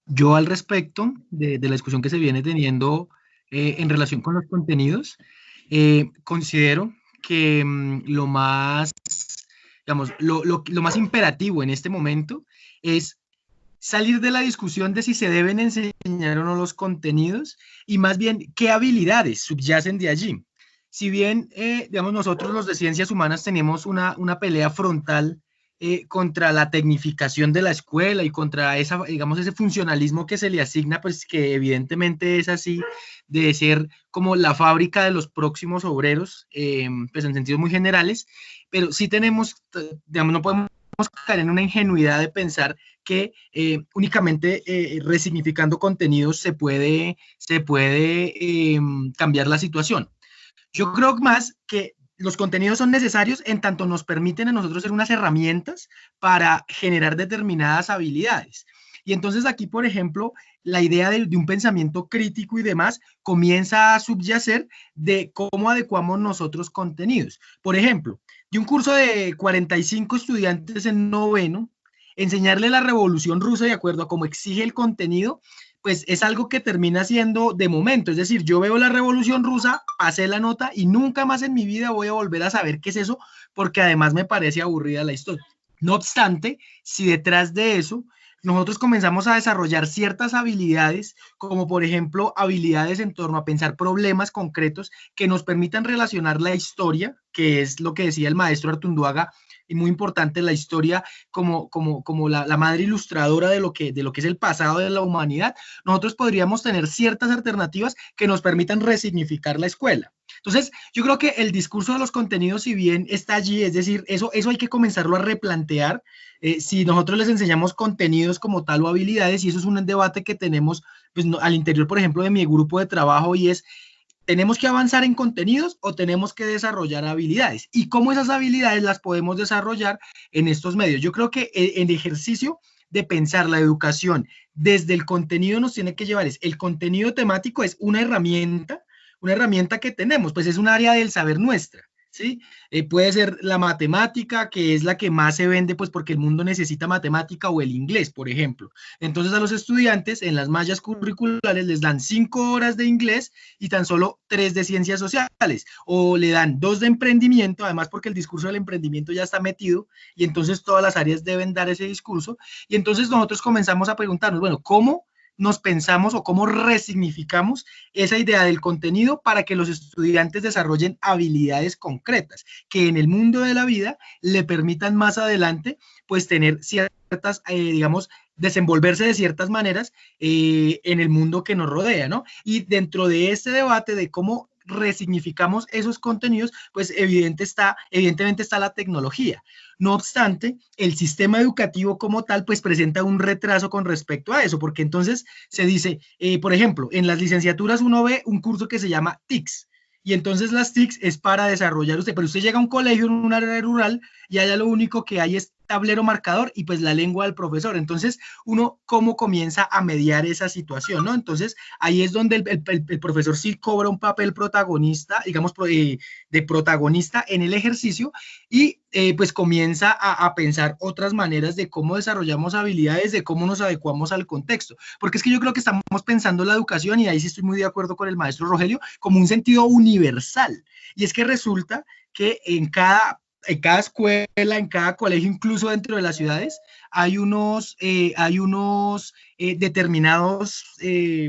yo al respecto de la discusión que se viene teniendo en relación con los contenidos, considero que lo más, digamos, lo más imperativo en este momento es salir de la discusión de si se deben enseñar o no los contenidos y más bien qué habilidades subyacen de allí. Si bien, digamos, nosotros los de ciencias humanas tenemos una pelea frontal contra la tecnificación de la escuela y contra esa, digamos, ese funcionalismo que se le asigna, pues que evidentemente es así, de ser como la fábrica de los próximos obreros, pues en sentidos muy generales, pero sí tenemos, digamos, no podemos caer en una ingenuidad de pensar que únicamente resignificando contenidos se puede cambiar la situación. Yo creo más que los contenidos son necesarios en tanto nos permiten a nosotros ser unas herramientas para generar determinadas habilidades. Y entonces aquí, por ejemplo, la idea de un pensamiento crítico y demás comienza a subyacer de cómo adecuamos nosotros contenidos. Por ejemplo, de un curso de 45 estudiantes en noveno, enseñarle la Revolución Rusa de acuerdo a cómo exige el contenido, pues es algo que termina siendo de momento. Es decir, yo veo la Revolución Rusa, pasé la nota y nunca más en mi vida voy a volver a saber qué es eso, porque además me parece aburrida la historia. No obstante, si detrás de eso nosotros comenzamos a desarrollar ciertas habilidades, como por ejemplo habilidades en torno a pensar problemas concretos que nos permitan relacionar la historia, que es lo que decía el maestro Artunduaga, y muy importante, la historia como la madre ilustradora de lo que es el pasado de la humanidad, nosotros podríamos tener ciertas alternativas que nos permitan resignificar la escuela. Entonces, yo creo que el discurso de los contenidos, si bien está allí, es decir, eso hay que comenzarlo a replantear, si nosotros les enseñamos contenidos como tal o habilidades, y eso es un debate que tenemos pues, al interior, por ejemplo, de mi grupo de trabajo, y es, ¿tenemos que avanzar en contenidos o tenemos que desarrollar habilidades? ¿Y cómo esas habilidades las podemos desarrollar en estos medios? Yo creo que el ejercicio de pensar la educación desde el contenido nos tiene que llevar, el contenido temático es una herramienta que tenemos, pues es un área del saber nuestra, ¿sí? Puede ser la matemática, que es la que más se vende, pues porque el mundo necesita matemática, o el inglés, por ejemplo. Entonces a los estudiantes en las mallas curriculares les dan 5 horas de inglés y tan solo 3 de ciencias sociales, o le dan 2 de emprendimiento, además porque el discurso del emprendimiento ya está metido, y entonces todas las áreas deben dar ese discurso, y entonces nosotros comenzamos a preguntarnos, bueno, ¿cómo nos pensamos o cómo resignificamos esa idea del contenido para que los estudiantes desarrollen habilidades concretas que en el mundo de la vida le permitan más adelante pues tener ciertas ciertas, digamos, desenvolverse de ciertas maneras en el mundo que nos rodea, ¿no? Y dentro de este debate de cómo resignificamos esos contenidos, pues evidentemente está la tecnología. No obstante, el sistema educativo como tal, pues presenta un retraso con respecto a eso, porque entonces se dice, por ejemplo, en las licenciaturas uno ve un curso que se llama TICS, y entonces las TICs es para desarrollar usted, pero usted llega a un colegio en un área rural y allá lo único que hay es tablero marcador y pues la lengua del profesor. Entonces, uno cómo comienza a mediar esa situación, ¿no? Entonces, ahí es donde el profesor sí cobra un papel protagonista, digamos, de protagonista en el ejercicio y pues comienza a pensar otras maneras de cómo desarrollamos habilidades, de cómo nos adecuamos al contexto. Porque es que yo creo que estamos pensando la educación, y ahí sí estoy muy de acuerdo con el maestro Rogelio, como un sentido universal. Y es que resulta que en cada escuela, en cada colegio, incluso dentro de las ciudades, hay unos determinados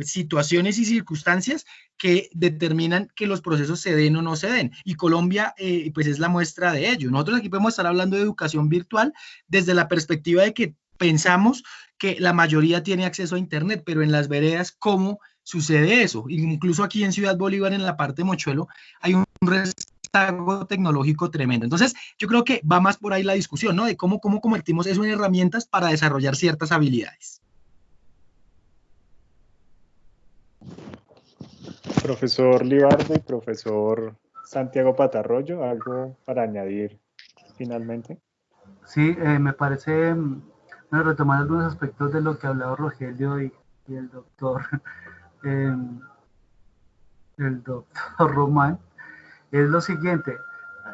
situaciones y circunstancias que determinan que los procesos se den o no se den. Y Colombia, pues es la muestra de ello. Nosotros aquí podemos estar hablando de educación virtual desde la perspectiva de que pensamos que la mayoría tiene acceso a Internet, pero en las veredas, ¿cómo sucede eso? Incluso aquí en Ciudad Bolívar, en la parte de Mochuelo, hay un rezago tecnológico tremendo. Entonces, yo creo que va más por ahí la discusión, ¿no? De cómo convertimos eso en herramientas para desarrollar ciertas habilidades. Profesor Libardo y profesor Santiago Patarroyo, ¿algo para añadir finalmente? Sí, me parece, retomar algunos aspectos de lo que ha hablado Rogelio y el doctor Román, es lo siguiente.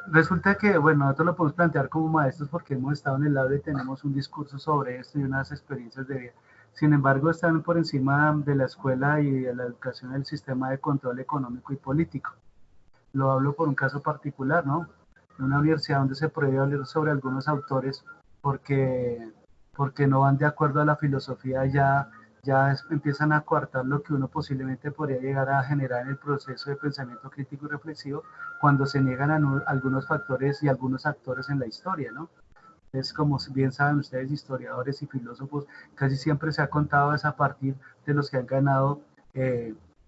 Resulta que, bueno, nosotros lo podemos plantear como maestros porque hemos estado en el aula y tenemos un discurso sobre esto y unas experiencias de vida. Sin embargo, están por encima de la escuela y de la educación el sistema de control económico y político. Lo hablo por un caso particular, ¿no? En una universidad donde se prohíbe hablar sobre algunos autores porque no van de acuerdo a la filosofía, ya empiezan a coartar lo que uno posiblemente podría llegar a generar en el proceso de pensamiento crítico y reflexivo cuando se niegan a algunos factores y algunos actores en la historia, ¿no? Es como bien saben ustedes, historiadores y filósofos, casi siempre se ha contado es a partir de los que han ganado,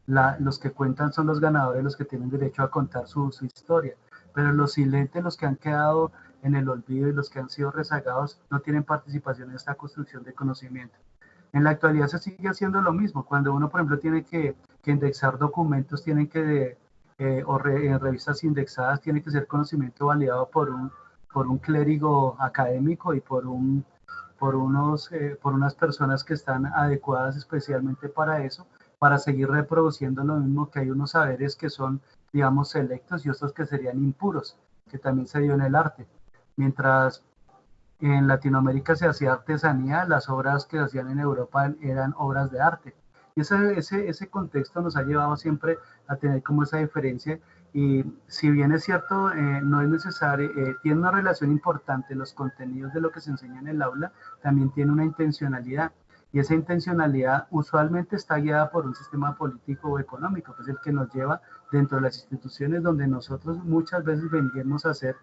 los que cuentan son los ganadores, los que tienen derecho a contar su historia, pero los silentes, los que han quedado en el olvido y los que han sido rezagados, no tienen participación en esta construcción de conocimiento. En la actualidad se sigue haciendo lo mismo. Cuando uno, por ejemplo, tiene que indexar documentos, tienen que, en revistas indexadas, tiene que ser conocimiento validado por un clérigo académico y por unas personas que están adecuadas especialmente para eso, para seguir reproduciendo lo mismo, que hay unos saberes que son, digamos, selectos y otros que serían impuros, que también se dio en el arte. Mientras en Latinoamérica se hacía artesanía, las obras que se hacían en Europa eran obras de arte. Y ese contexto nos ha llevado siempre a tener como esa diferencia. Y si bien es cierto, no es necesario, tiene una relación importante los contenidos de lo que se enseña en el aula, también tiene una intencionalidad. Y esa intencionalidad usualmente está guiada por un sistema político o económico, que es el que nos lleva dentro de las instituciones donde nosotros muchas veces vendemos a ser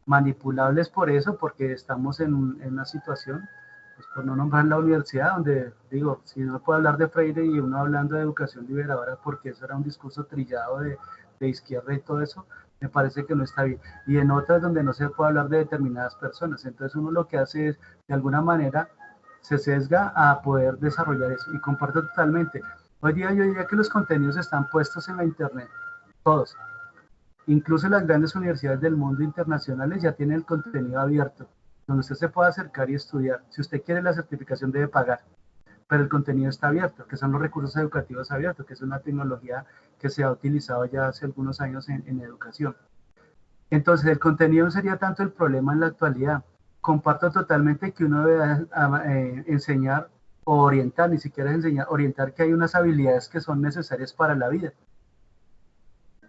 manipulables por eso, porque estamos en una situación, pues por no nombrar la universidad, donde digo, si no puedo hablar de Freire y uno hablando de educación liberadora, porque eso era un discurso trillado de izquierda y todo eso, me parece que no está bien. Y en otras donde no se puede hablar de determinadas personas. Entonces uno lo que hace es, de alguna manera, se sesga a poder desarrollar eso. Y comparto totalmente. Hoy día yo diría que los contenidos están puestos en la internet, todos. Incluso las grandes universidades del mundo internacionales ya tienen el contenido abierto, donde usted se puede acercar y estudiar. Si usted quiere la certificación debe pagar, pero el contenido está abierto, que son los recursos educativos abiertos, que es una tecnología que se ha utilizado ya hace algunos años en educación. Entonces, el contenido no sería tanto el problema en la actualidad. Comparto totalmente que uno debe enseñar o orientar, ni siquiera enseñar, orientar que hay unas habilidades que son necesarias para la vida.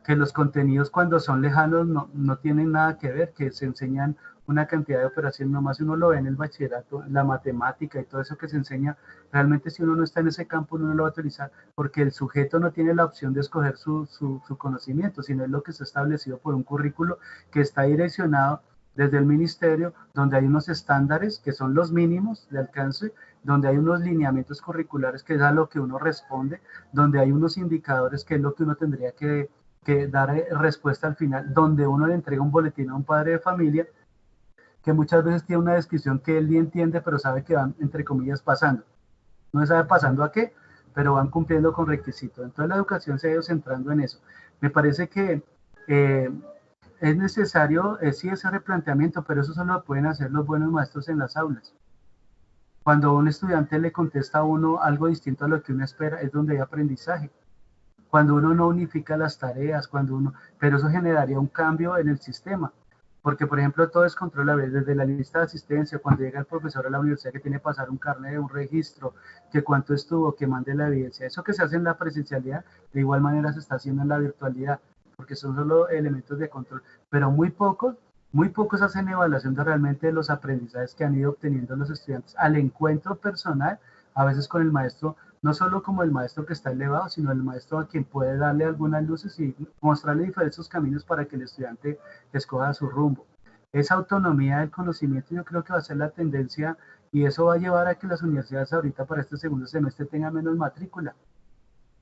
Que los contenidos cuando son lejanos no tienen nada que ver, que se enseñan una cantidad de operaciones, nomás uno lo ve en el bachillerato, la matemática y todo eso que se enseña, realmente si uno no está en ese campo uno no lo va a utilizar, porque el sujeto no tiene la opción de escoger su conocimiento, sino es lo que está establecido por un currículo que está direccionado desde el ministerio, donde hay unos estándares que son los mínimos de alcance, donde hay unos lineamientos curriculares que es a lo que uno responde, donde hay unos indicadores que es lo que uno tendría que dar respuesta al final, donde uno le entrega un boletín a un padre de familia que muchas veces tiene una descripción que él ni entiende, pero sabe que van, entre comillas, pasando. No sabe pasando a qué, pero van cumpliendo con requisitos. Entonces la educación se ha ido centrando en eso. Me parece que es necesario, sí, ese replanteamiento, pero eso solo lo pueden hacer los buenos maestros en las aulas. Cuando un estudiante le contesta a uno algo distinto a lo que uno espera, es donde hay aprendizaje. Cuando uno no unifica las tareas, pero eso generaría un cambio en el sistema. Porque, por ejemplo, todo es controlable, desde la lista de asistencia, cuando llega el profesor a la universidad que tiene que pasar un carnet, un registro, que cuánto estuvo, que mande la evidencia. Eso que se hace en la presencialidad, de igual manera se está haciendo en la virtualidad, porque son solo elementos de control. Pero muy pocos hacen evaluación de realmente los aprendizajes que han ido obteniendo los estudiantes al encuentro personal, a veces con el maestro, no solo como el maestro que está elevado, sino el maestro a quien puede darle algunas luces y mostrarle diferentes caminos para que el estudiante escoja su rumbo. Esa autonomía del conocimiento yo creo que va a ser la tendencia y eso va a llevar a que las universidades ahorita para este segundo semestre tengan menos matrícula,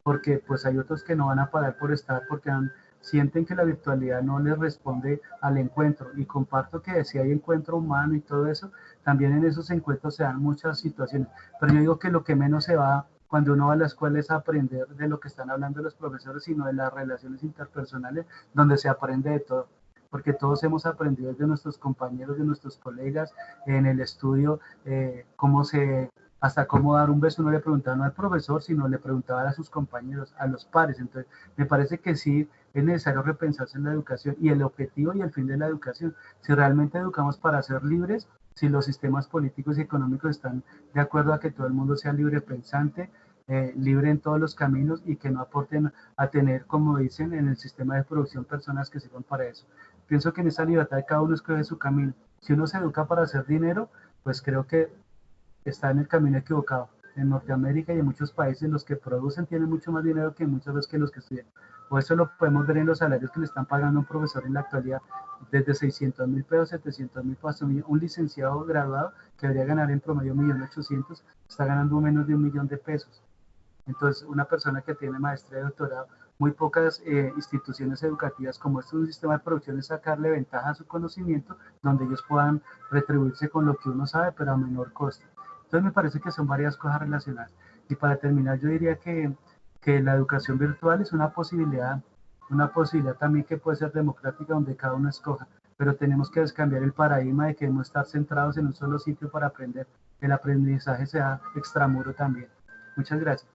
porque pues hay otros que no van a parar por estar porque sienten que la virtualidad no les responde al encuentro, y comparto que si hay encuentro humano y todo eso, también en esos encuentros se dan muchas situaciones, pero yo digo que lo que menos se va cuando uno va a la escuela es aprender de lo que están hablando los profesores, sino de las relaciones interpersonales, donde se aprende de todo, porque todos hemos aprendido de nuestros compañeros, de nuestros colegas, en el estudio, hasta cómo dar un beso, no le preguntaban al profesor, sino le preguntaban a sus compañeros, a los pares. Entonces, me parece que sí es necesario repensarse en la educación y el objetivo y el fin de la educación. Si realmente educamos para ser libres, si los sistemas políticos y económicos están de acuerdo a que todo el mundo sea libre pensante, libre en todos los caminos y que no aporten a tener, como dicen, en el sistema de producción personas que sirvan para eso. Pienso que en esa libertad de cada uno escoge su camino. Si uno se educa para hacer dinero, pues creo que está en el camino equivocado. En Norteamérica y en muchos países los que producen tienen mucho más dinero que muchas veces que los que estudian. O eso lo podemos ver en los salarios que le están pagando a un profesor en la actualidad, desde 600,000 pesos, 700,000 pesos, un licenciado graduado que debería ganar en promedio 1.800.000, está ganando menos de 1.000.000 de pesos. Entonces, una persona que tiene maestría y doctorado, muy pocas instituciones educativas como este es un sistema de producción es sacarle ventaja a su conocimiento, donde ellos puedan retribuirse con lo que uno sabe, pero a menor costo. Entonces, me parece que son varias cosas relacionadas. Y para terminar, yo diría que la educación virtual es una posibilidad también que puede ser democrática, donde cada uno escoja, pero tenemos que cambiar el paradigma de que debemos estar centrados en un solo sitio para aprender, que el aprendizaje sea extramuro también. Muchas gracias.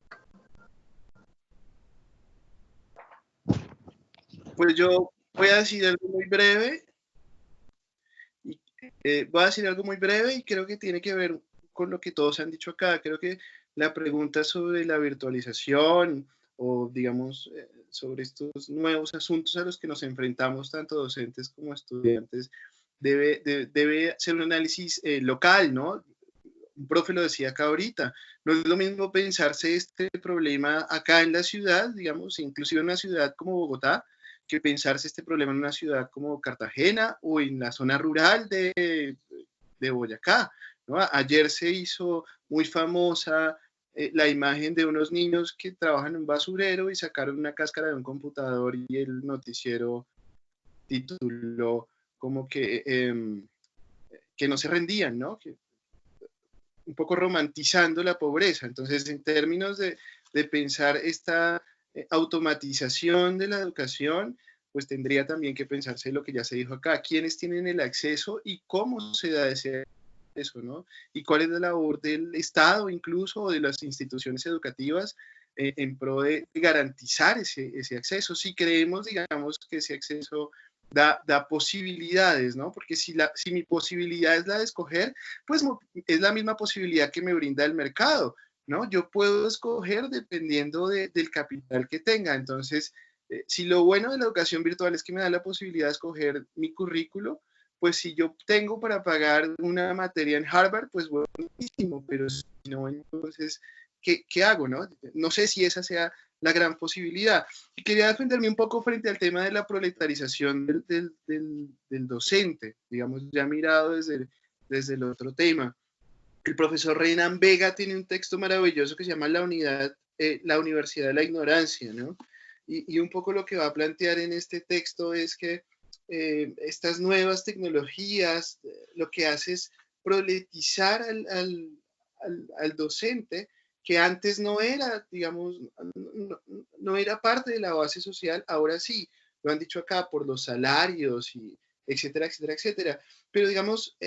Pues yo voy a decir algo muy breve. Y creo que tiene que ver con lo que todos han dicho acá. Creo que la pregunta sobre la virtualización o, digamos, sobre estos nuevos asuntos a los que nos enfrentamos tanto docentes como estudiantes debe ser un análisis local, ¿no? Un profe lo decía acá ahorita, no es lo mismo pensarse este problema acá en la ciudad, digamos, inclusive en una ciudad como Bogotá, que pensarse este problema en una ciudad como Cartagena o en la zona rural de Boyacá, ¿no? Ayer se hizo muy famosa la imagen de unos niños que trabajan en un basurero y sacaron una cáscara de un computador y el noticiero tituló como que no se rendían, ¿no? Que, un poco romantizando la pobreza. Entonces, en términos de pensar esta automatización de la educación, pues tendría también que pensarse lo que ya se dijo acá, quiénes tienen el acceso y cómo se da ese acceso, ¿no? Y cuál es la labor del Estado incluso o de las instituciones educativas en pro de garantizar ese acceso. Si creemos, digamos, que ese acceso da posibilidades, ¿no? Porque si mi posibilidad es la de escoger, pues es la misma posibilidad que me brinda el mercado, ¿no? Yo puedo escoger dependiendo del capital que tenga. Entonces, si lo bueno de la educación virtual es que me da la posibilidad de escoger mi currículo, pues si yo tengo para pagar una materia en Harvard, pues buenísimo, pero si no, entonces, ¿qué hago, no? No sé si esa sea la gran posibilidad. Y quería defenderme un poco frente al tema de la proletarización del docente, digamos, ya mirado desde el otro tema. El profesor Renan Vega tiene un texto maravilloso que se llama La Universidad de la Ignorancia, ¿no? Y un poco lo que va a plantear en este texto es que estas nuevas tecnologías lo que hace es proletizar al docente, que antes no era, digamos, no era parte de la base social, ahora sí, lo han dicho acá, por los salarios, y etcétera, etcétera, etcétera. Pero digamos,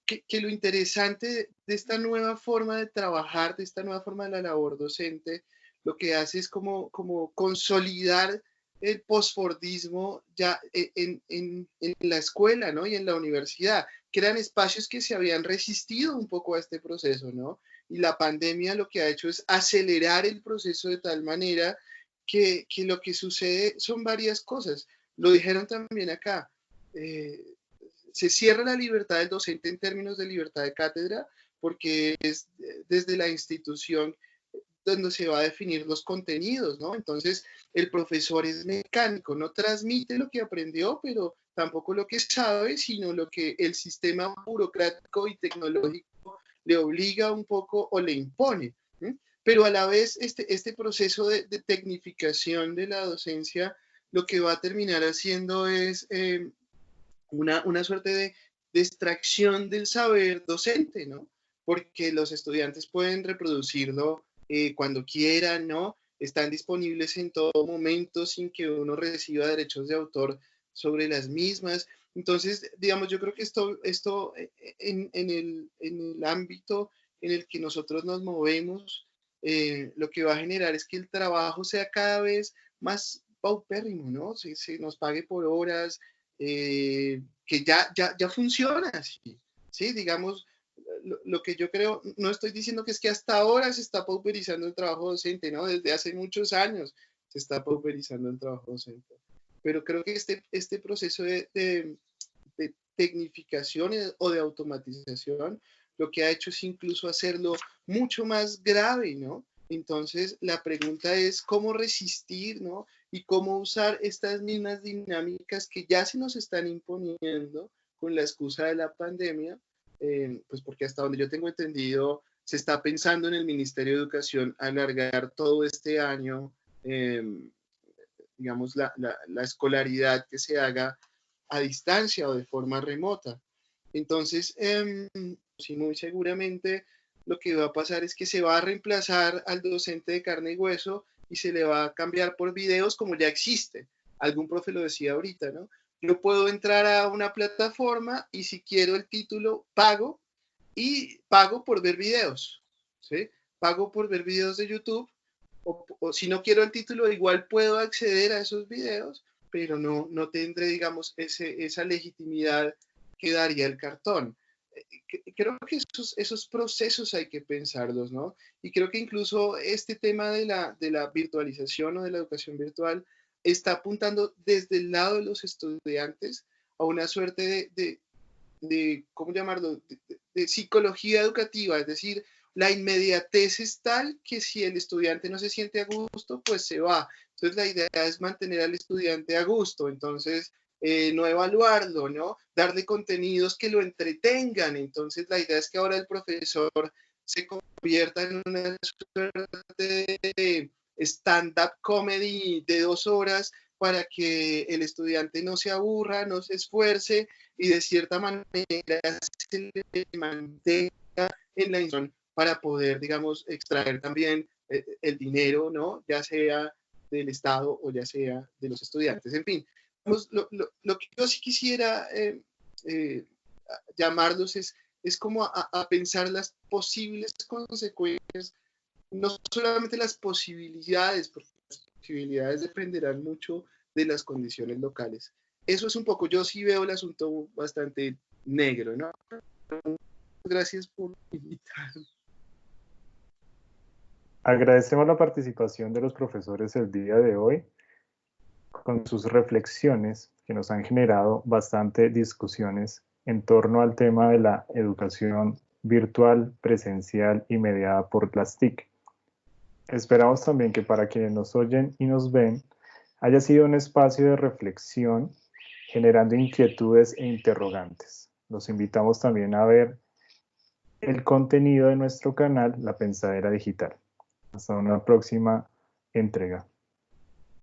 que lo interesante de esta nueva forma de trabajar, de esta nueva forma de la labor docente, lo que hace es como consolidar el posfordismo ya en la escuela, ¿no? Y en la universidad, que eran espacios que se habían resistido un poco a este proceso, ¿no? Y la pandemia lo que ha hecho es acelerar el proceso de tal manera que lo que sucede son varias cosas. Lo dijeron también acá. Se cierra la libertad del docente en términos de libertad de cátedra, porque es desde la institución donde se va a definir los contenidos, ¿no? Entonces, el profesor es mecánico, no transmite lo que aprendió, pero tampoco lo que sabe, sino lo que el sistema burocrático y tecnológico le obliga un poco o le impone. ¿Sí? Pero a la vez, este proceso de tecnificación de la docencia, lo que va a terminar haciendo es una suerte de extracción del saber docente, ¿no? Porque los estudiantes pueden reproducirlo cuando quieran, ¿no? Están disponibles en todo momento sin que uno reciba derechos de autor sobre las mismas. Entonces, digamos, yo creo que esto en el ámbito en el que nosotros nos movemos, lo que va a generar es que el trabajo sea cada vez más paupérrimo, ¿no? Se nos pague por horas, que ya funciona así, ¿sí? Digamos, lo que yo creo, no estoy diciendo que es que hasta ahora se está pauperizando el trabajo docente, ¿no? Desde hace muchos años se está pauperizando el trabajo docente. Pero creo que este proceso de tecnificación o de automatización lo que ha hecho es incluso hacerlo mucho más grave, ¿no? Entonces, la pregunta es cómo resistir, ¿no? Y cómo usar estas mismas dinámicas que ya se nos están imponiendo con la excusa de la pandemia, pues porque hasta donde yo tengo entendido, se está pensando en el Ministerio de Educación alargar todo este año, digamos, la escolaridad que se haga a distancia o de forma remota. Entonces, sí, muy seguramente lo que va a pasar es que se va a reemplazar al docente de carne y hueso y se le va a cambiar por videos como ya existe. Algún profe lo decía ahorita, ¿no? Yo puedo entrar a una plataforma y si quiero el título, pago y pago por ver videos, ¿sí? Pago por ver videos de YouTube o si no quiero el título, igual puedo acceder a esos videos, pero no tendré, digamos, esa legitimidad que daría el cartón. Creo que esos procesos hay que pensarlos, ¿no? Y creo que incluso este tema de la virtualización o de la educación virtual está apuntando desde el lado de los estudiantes a una suerte de ¿cómo llamarlo?, de psicología educativa, es decir, la inmediatez es tal que si el estudiante no se siente a gusto, pues se va. Entonces la idea es mantener al estudiante a gusto, entonces no evaluarlo, ¿no? Darle contenidos que lo entretengan. Entonces la idea es que ahora el profesor se convierta en una suerte de stand-up comedy de 2 horas para que el estudiante no se aburra, no se esfuerce y de cierta manera se le mantenga en la institución para poder, digamos, extraer también el dinero, ¿no? Ya sea del Estado o ya sea de los estudiantes. En fin, lo que yo sí quisiera llamarlos es como a pensar las posibles consecuencias, no solamente las posibilidades, porque las posibilidades dependerán mucho de las condiciones locales. Eso es un poco, yo sí veo el asunto bastante negro, ¿no? Gracias por invitarme. Agradecemos la participación de los profesores el día de hoy con sus reflexiones que nos han generado bastante discusiones en torno al tema de la educación virtual, presencial y mediada por las TIC. Esperamos también que para quienes nos oyen y nos ven, haya sido un espacio de reflexión, generando inquietudes e interrogantes. Los invitamos también a ver el contenido de nuestro canal, La Pensadera Digital. Hasta una próxima entrega.